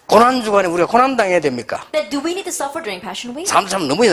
고난주간에 우리가 고난당해야 됩니까?
That do we need to suffer during Passion Week?
사람 참 너무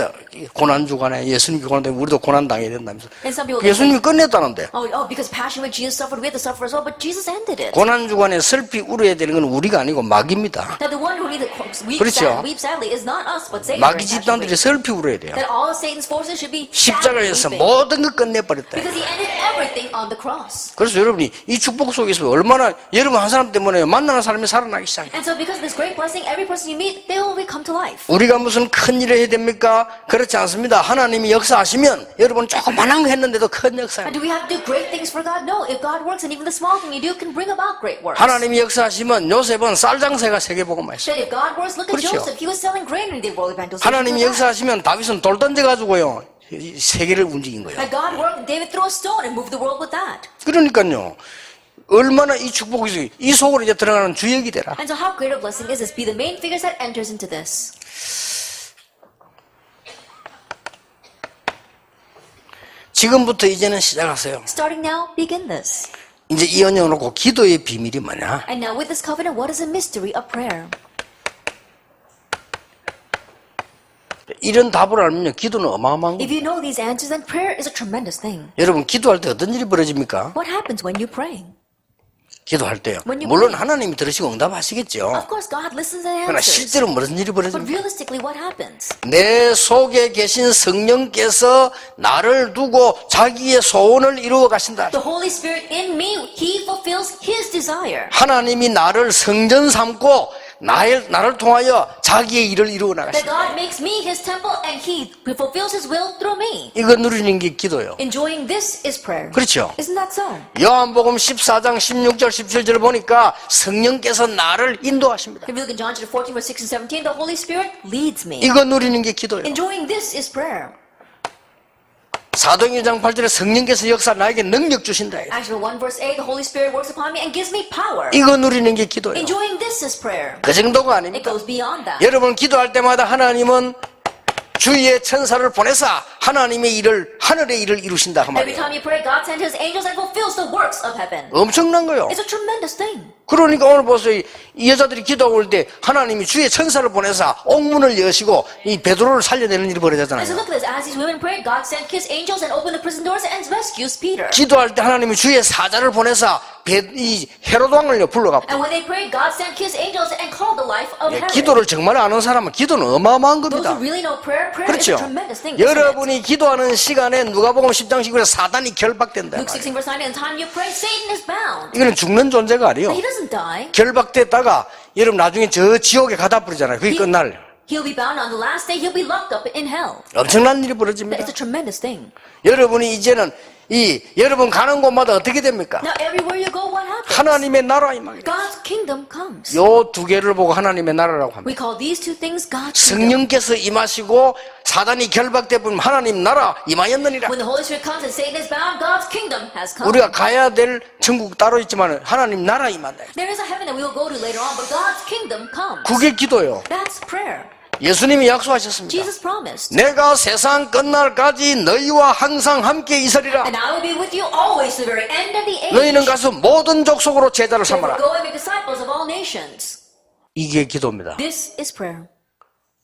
고난주간에 예수님이 고난당해 우리도 고난당해야 된다면서
And some people they say,
예수님이 끝냈다는데
because Passion Week Jesus suffered, we have to suffer as well. But Jesus ended it.
고난주간에 슬피 울어야 되는 건 우리가 아니고 마귀입니다.
That the one who needs to
그렇죠.
weep sadly is not us, but Satan.
마귀
during Passion
집단들이
Week.
슬피 울어야 돼요.
That all of Satan's forces should be
십자가에서
sadly weeping.
모든 걸 끝내버렸다.
Because he ended everything on the cross.
그래서 여러분이 이 축복 속에서 얼마나 여러분 한 사람 때문에 만나는 사람이 살아나기 시작해요.
And so because of this great blessing. Every person you meet, they will come to life.
우리가 무슨 큰 일을 해야 됩니까? 그렇지 않습니다. 하나님이 역사하시면 여러분 조그만한 거 했는데도 큰 역사예요.
And do we have to do great things for God? No. If God works, and even the small thing you do can bring about great works.
하나님이 역사하시면 요셉은 쌀 장사가 세계복음화 했어요.
But if God works, look at
그렇죠.
Joseph. He was selling grain in the world evangelization.
하나님이 역사하시면 다윗은 돌 던져가지고요 세계를 움직인 거예요.
And God worked, and David threw a stone and moved the world with that.
그러니까요 얼마나 이 축복이 있어요. 이 속으로 이제 들어가는 주역이 되라.
And so how great a blessing is this? Be the main figures that enters into this.
지금부터 이제는 시작하세요.
Starting now, begin this.
이제 이 언약을 놓고 기도의 비밀이 뭐냐?
And now with this covenant, what is the mystery of prayer?
이런 답을 알면요 기도는 어마어마한
If
거예요.
you know these answers, then prayer is a tremendous thing.
여러분 기도할 때 어떤 일이 벌어집니까?
What happens when you pray?
기도할 때요.
When you
물론
pray.
하나님이 들으시고 응답하시겠죠.
Of course, God listens and
그러나
answers.
실제로 무슨 일이
But
벌어집니까?
realistically, what happens?
내 속에 계신 성령께서 나를 두고 자기의 소원을 이루어 가신다.
The Holy Spirit in me, He fulfills His desire.
하나님이 나를 성전 삼고 나를 통하여 자기의 일을 이루어
That
나가신다.
God makes me His temple and He fulfills His will through me.
이거 누리는 게 기도예요.
Enjoying this is prayer.
그렇죠.
Isn't that so?
요한복음 14장 16절 17절 보니까 성령께서 나를 인도하십니다.
If you look in John chapter 14, verse 6 and 17, the Holy Spirit leads me.
이거 누리는 게 기도예요.
Enjoying this is prayer.
사도행전 8절에 성령께서 역사 나에게 능력 주신다.
Acts 1 verse 8, the Holy Spirit works upon me and gives me power.
이거 누리는 게 기도예요.
Enjoying this is prayer.
그 정도가
It
아닙니다.
goes beyond that.
여러분 기도할 때마다 하나님은 주의 천사를 보내사 하나님의 일을 하늘의 일을 이루신다 그
Every
말이에요.
time you pray, God sends His angels and fulfills the works of heaven.
엄청난 거요.
It's a tremendous thing.
그러니까 오늘 보세요. 이 여자들이 기도하고 올 때 하나님이 주의 천사를 보내사 옥문을 여시고 이 베드로를 살려내는 일이
And so
벌어졌잖아요.
look at this. As these women prayed, God sent His angels and opened the prison doors and rescues Peter.
기도할 때 하나님이 주의 사자를 보내사 이 헤롯 왕을요 불러갖고
And when they prayed, God sent His angels and called the life of Herod.
기도를 정말 아는 사람은 기도는 어마어마한
Those
겁니다.
who really know prayer, prayer is
그렇죠.
a tremendous thing. isn't it?
여러분이 기도하는 시간에 누가복음 10장 19절에 사단이 결박된다.
Luke 16 verse 9, in the time you pray, Satan is bound.
이거는 죽는 존재가 아니에요.
He doesn't die.
결박됐다가 여러분 나중에 저 지옥에 가다 버리잖아요. 그게 끝날
He'll be bound on the last day. He'll be locked up in hell.
엄청난 일이
But
벌어집니다.
it's a tremendous thing.
여러분이 이제는 여러분 가는 곳마다 어떻게 됩니까?
Now everywhere you go, what happens?
하나님의 나라 임합니다.
God's kingdom comes.
요 두 개를 보고 하나님의 나라라고 합니다.
We call these two things God's kingdom.
성령께서 임하시고 사단이 결박돼 버리면 하나님 나라 임하였느니라.
When the Holy Spirit comes and Satan is bound, God's kingdom has come.
우리가 가야 될 천국 따로 있지만 하나님 나라 임한다.
There is a heaven that we will go to later on, but God's kingdom comes.
그게 기도예요.
That's prayer.
예수님이 약속하셨습니다.
Jesus promised.
내가 세상 끝날까지 너희와 항상 함께 있으리라.
And I will be with you always to the very end of the age.
너희는 가서 모든 족속으로 제자를
Therefore,
삼아라.
go and make disciples of all nations.
이게 기도입니다.
This is prayer.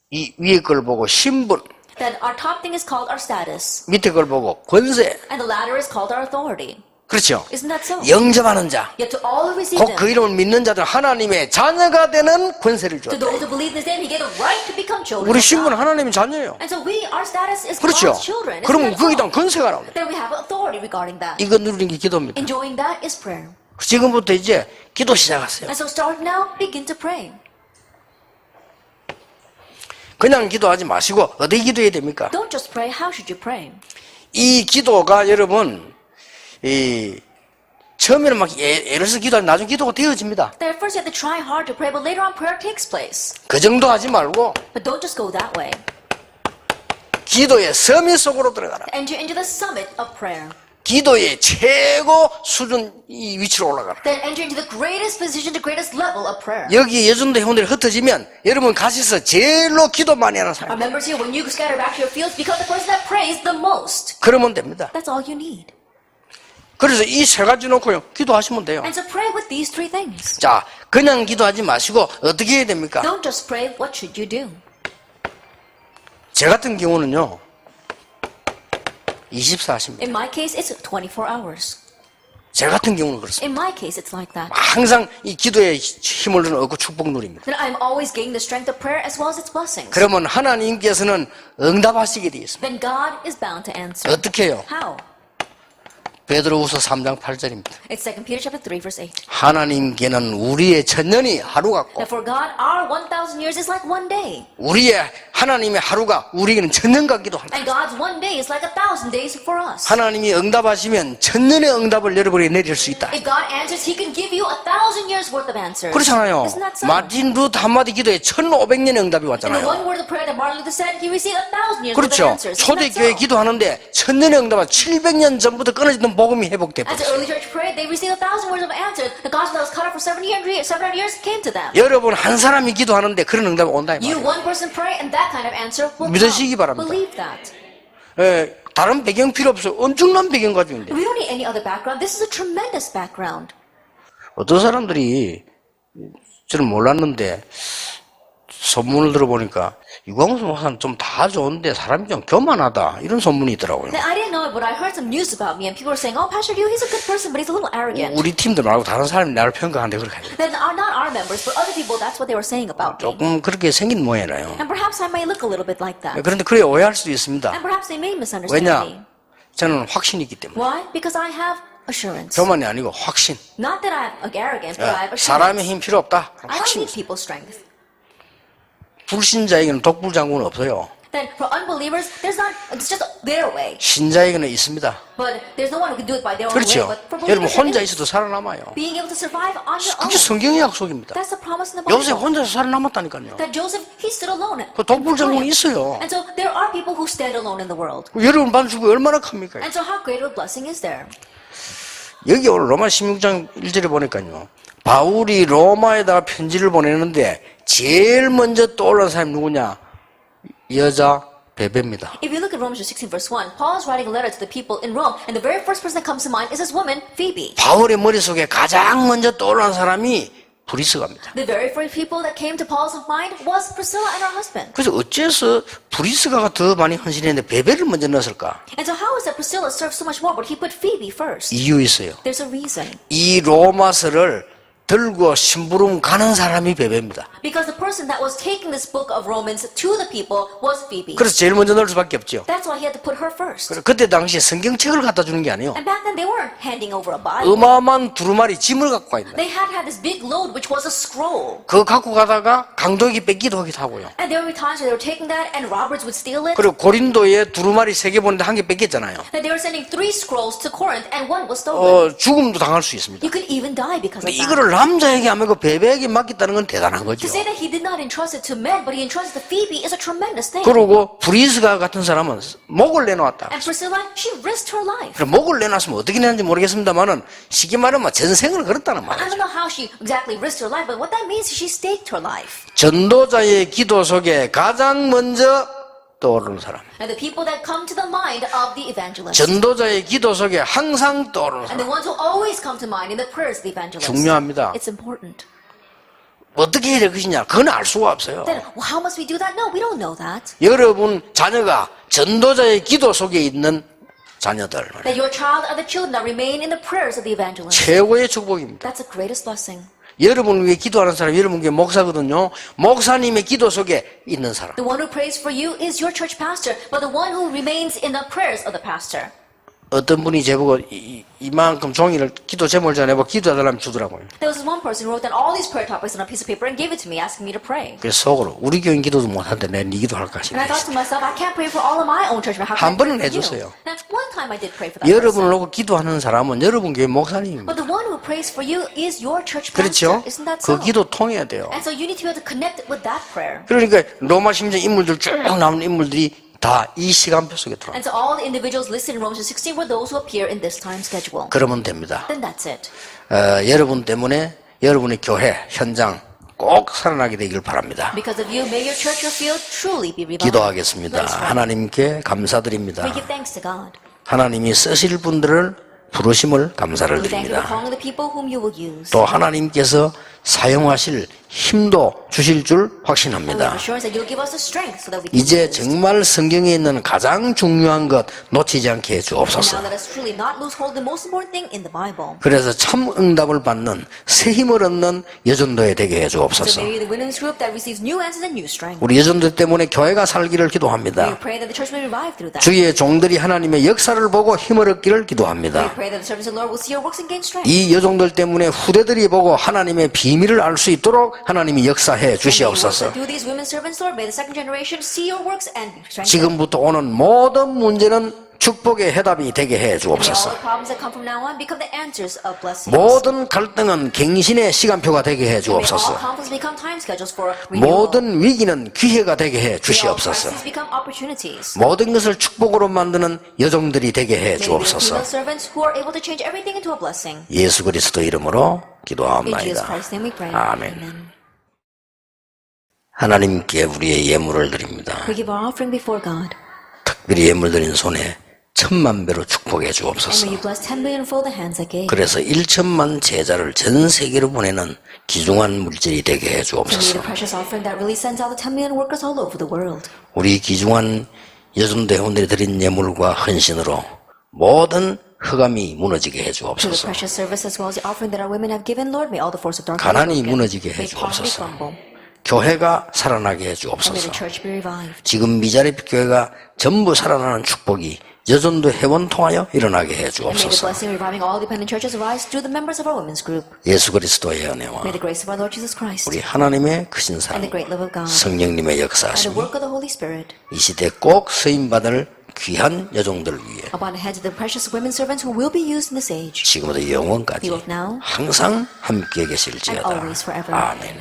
이 위에 걸 보고 신분,
Then our top thing is called our status,
밑에 걸 보고 권세.
and the latter is called our authority.
그렇죠.
Isn't that so?
영접하는 자,
Yet to all who receive
곧 그
them,
이름을 믿는 자들 하나님의 자녀가 되는 권세를
to
줬다.
those who believe in His name, He gave the right to become children
우리
of
신분은
God.
하나님의 자녀예요.
And so our status is
그렇죠.
God's children. Isn't
그러면
that
거기다
so?
권세가 나옵니다.
Then we have authority regarding that.
이거 누리는 게 기도입니다.
Enjoying that is prayer.
지금부터 이제 기도 시작하세요.
And so start now, begin to pray.
그냥 기도하지 마시고 어떻게 기도해야 됩니까?
Don't just pray. How should you pray?
이 기도가 여러분 처음에는 막 애를 써 기도하면 나중에 기도가 되어집니다.
Then first you have to try hard to pray, but later on prayer takes place.
그 정도 하지 말고
But don't just go that way.
기도의 서밋 속으로 들어가라.
Enter into the summit of prayer.
기도의 최고 수준 이 위치로 올라가라.
Then enter into the greatest position, the greatest level of prayer.
여기 여전도 회원들이 흩어지면 여러분 가셔서 제일로 기도 많이 하는
Our
사람.
members here, when you scatter back to your fields, become the person that prays the most.
그러면 됩니다.
That's all you need.
그래서 이 세 가지 놓고요 기도하시면 돼요.
And so pray with these three things.
자, 그냥 기도하지 마시고 어떻게 해야 됩니까?
Don't just pray. What should you do?
제 같은 경우는요 24시입니다.
In my case, it's 24 hours.
제 같은 경우는 그렇습니다.
In my case, it's like that.
항상 이 기도에 힘을 얻고 축복 누립니다.
Then I'm always gaining the strength of prayer as well as its blessings.
그러면 하나님께서는 응답하시게 되어 있습니다.
Then God is bound to answer.
어떻게 해요?
How?
베드로후서 3장 8절입니다.
It's 2 Peter chapter 3 verse 8.
하나님께는 우리의 천년이 하루 같고
That for God, our 1,000 years is like one day.
우리의 하나님의 하루가 우리에게는 천년 같기도 합니다.
And God's one day is like 1,000 days for us.
하나님이 응답하시면 천년의 응답을 여러분에게 내릴 수 있다.
If God answers, He can give you 1,000 years worth of answers.
그렇잖아요.
Isn't that so?
마틴 루터 한마디 기도에 1500년의 응답이
In the
왔잖아요.
one word of prayer that Martin Luther said, he received 1,000 years worth of
그렇죠.
answers. Isn't that
초대교회
so?
기도하는데 천년의 응답은 700년 전부터 끊어지던 복음이 회복돼
As the
버렸어요.
early church prayed, they received 1,000 words of answers. The gospel that was cut off for 700 years came to them.
여러분 한 사람이 기도하는데 그런 응답이 온다 이
You
말이에요.
one person pray, and that kind of answer will
믿으시기
come.
바랍니다.
Believe that.
예, 다른 배경 필요 없어요. 엄청난 배경 가지고 있는데
We don't need any other background. This is a tremendous background.
어떤 사람들이 저는 몰랐는데 소문을 들어보니까 유광수 목사는 좀 다 좋은데 사람이 좀 교만하다 이런 소문이 있더라고요.
Now, I didn't know it, but I heard some news about me, and people were saying, "Oh, Pastor Liu, he's a good person, but he's a little arrogant."
우리 팀들 말고 다른 사람이 나를 평가하는데 그렇게 해요.
Then, not our members, but other people, that's what they were saying about me.
조금 그렇게 생긴 모양이에요.
And perhaps I may look a little bit like that.
그런데 그래 오해할 수도 있습니다.
And perhaps they may misunderstand
왜냐?
me.
저는 확신이 있기 때문에.
Why? Because I have assurance.
교만이 아니고 확신.
Not that I have arrogance, but I have
사람의
assurance.
힘 필요 없다.
I don't
확신.
need people's strength.
불신자에게는 독불장군은 없어요.
Then for unbelievers, it's just their way.
신자에게는 있습니다.
But there's no one who can do it by their own
그렇죠.
way. But for
여러분
believers,
혼자
there is.
있어도 살아남아요.
Being able to survive on your
그게
own.
성경의 약속입니다.
That's the promise in the Bible.
요새 혼자서 살아남았다니까요.
That Joseph, he stood alone.
그 독불장군이 있어요.
And so there are people who stand alone in the world.
여러분 반죽이 얼마나 큽니까?
And so how great of a blessing is there?
여기 오늘 로마 16장 1절에 보니까요. 바울이 로마에다가 편지를 보내는데 제일 먼저 떠올른 사람이 누구냐? 여자 베베입니다.
If you look at Romans 16 verse 1, Paul is writing a letter to the people in Rome, and the very first person that comes to mind is this woman, Phoebe.
바울의 머릿속에 가장 먼저 떠오른 사람이 브리스가입니다.
The very first people that came to Paul's mind was Priscilla and her husband.
그래서 어째서 브리스가가 더 많이 헌신했는데 베베를 먼저 넣었을까?
And so how is it Priscilla served so much more, but he put Phoebe first?
이유 있어요.
There's a reason.
이 로마서를 들고 심부름 가는 사람이 베베입니다.
Because the person that was taking this book of Romans to the people was Phoebe.
그래서 제일 먼저 넣을 수밖에 없죠.
That's why he had to put her first.
그때 당시에 성경책을 갖다 주는 게 아니에요.
And back then they weren't handing over a Bible.
어마어마한 두루마리 짐을 갖고 가 있는.
They had this big load which was a scroll.
그거 갖고 가다가 강도에게 뺏기도 하기도 하고요.
And there were times where they were taking that and robbers would steal it.
그리고 고린도에 두루마리 3개 보는데 1개 뺏겼잖아요.
And they were sending 3 scrolls to Corinth and one was stolen.
죽음도 당할 수 있습니다.
You could even die because of
근데
that.
이거를 남자에게 하면 그 베베에게 맡겼다는 건 대단한 거죠.
To say that he did not entrust it to men, but he entrusted to Phoebe is a tremendous thing.
그리고 브리스가 같은 사람은 목을 내놓았다.
And Priscilla, she risked her life.
그래, 목을 내놨으면 어떻게 내는지 모르겠습니다만은 쉽게 말하면 전생을 걸었다는
I
말이죠.
don't know how she exactly risked her life, but what that means is she staked her life.
전도자의 기도 속에 가장 먼저 떠오르는 사람.
And the people that come to the mind of the evangelist.
전도자의 기도 속에 항상 떠오르는
And the
사람.
ones who always come to mind in the prayers of the evangelist.
중요합니다.
It's important.
어떻게 해야 될 것이냐? 그건 알 수가 없어요.
Then, well, how must we do that? No, we don't know that.
여러분 자녀가 전도자의 기도 속에 있는 자녀들
That your child are the children that remain in the prayers of the evangelist.
최고의 축복입니다.
That's the greatest blessing.
여러분을 위해 기도하는 사람, 여러분 께 목사거든요. 목사님의 기도 속에 있는 사람.
The one who prays for you is your church pastor, but the one who remains in the prayers of the pastor.
어떤 분이 제보고 이만큼 종이를 기도 제목을 전해보고 기도해달라면 주더라고요.
There was this one person who wrote down all these prayer topics on a piece of paper and gave it to me, asking me to pray.
그래서 속으로 우리 교인 기도도 못하는데 내가 네 기도할까
And I thought
싶어요.
to myself, I can't pray for all of my own church, but how can
한
I pray
번은
for you?
해줬어요.
Now, one time I did pray for that
여러분을
person.
놓고 기도하는 사람은 여러분 교회 목사님입니다.
But the one who prays for you is your church pastor.
그렇죠?
Isn't that so?
그 기도 통해야 돼요.
And so you need to be able to connect it with that prayer.
그러니까 로마 심정 인물들 쭉 나오는 인물들이 다 이 시간표 속에 들어와.
And so all the individuals listed in Romans 16 were those who appear in this time schedule.
그러면 됩니다.
Then that's it.
여러분 때문에 여러분의 교회 현장 꼭 살아나게 되길 바랍니다.
Because of you, may your church or field truly be revived.
기도하겠습니다.
Let us pray.
하나님께 감사드립니다.
We give thanks to God.
하나님이 쓰실 분들을 부르심을 감사를
We thank you for
드립니다.
calling the people whom you will use.
또 하나님께서 사용하실 힘도 주실 줄
And we have
확신합니다.
assurance that you'll give us the strength so that we can
이제
do this.
정말 성경에 있는 가장 중요한 것 놓치지 않게 해
And
주옵소서.
now let us truly not lose hold of the most important thing in the Bible.
그래서 참 응답을 받는 새 힘을 얻는 여전도에 되게 해
So
주옵소서.
may we be the women's group that receives new answers and new strength.
우리 여전도 때문에 교회가 살기를
We
기도합니다.
pray that the church may revive through that.
주의 종들이 하나님의 역사를 보고 힘을 얻기를
We
기도합니다.
pray that the servants of the Lord will see your works and gain strength.
이 여종들 때문에 후대들이 보고 하나님의 비밀을 알 수 있도록 하나님이 역사해 주시옵소서.
Through these women servants, Lord, may the second generation see your works and be strengthened.
지금부터 오는 모든 문제는 축복의 해답이 되게 해
May all
주옵소서.
the problems that come from now on become the answers of blessings.
모든 갈등은 갱신의 시간표가 되게 해
May all
주옵소서.
conflicts become time schedules for renewal.
모든 위기는 기회가 되게 해
May all
주시옵소서.
crises become opportunities.
모든 것을 축복으로 만드는 여종들이 되게 해
May we be the
주옵소서.
female servants who are able to change everything into a blessing.
예수 그리스도 이름으로
In Jesus
기도하옵나이다.
Christ's name we pray.
아멘.
Amen.
하나님께 우리의 예물을 드립니다.
We give our offering before God.
특별히 예물 드린 손에 1000만 배로 축복해
And
주옵소서.
may you bless 10 million for the hands that gave.
그래서 1천만 제자를 전 세계로 보내는 귀중한 물질이 되게 해
And may
주옵소서.
the precious offering that really sends out the 10 million workers all over the world.
우리 귀중한 여전도 회원들이 드린 예물과 헌신으로 모든 흑암이 무너지게 해
Through the
주옵소서.
precious service as well as the offering that our women have given, Lord, may all the force of darkness
가난이
be broken.
무너지게 해
May poverty
주옵소서.
crumble.
교회가 살아나게 해
And may
주옵소서.
the church be revived.
지금 미자립 교회가 전부 살아나는 축복이 여전도 회원 통하여 일어나게 해
And may the
주옵소서.
blessing of reviving all dependent churches arise through the members of our women's group.
예수 그리스도의 은혜와
May the grace of our Lord Jesus Christ
우리 하나님의 크신
and
사랑,
the great love of God
성령님의
and the
역사하심이
work of the Holy Spirit
이 시대 꼭 쓰임받을 귀한 여종들 위해
upon the heads of the precious women servants who will be used in this age,
지금부터 영원까지
be both now
항상 함께
and
계실지어다.
always forever.
아멘.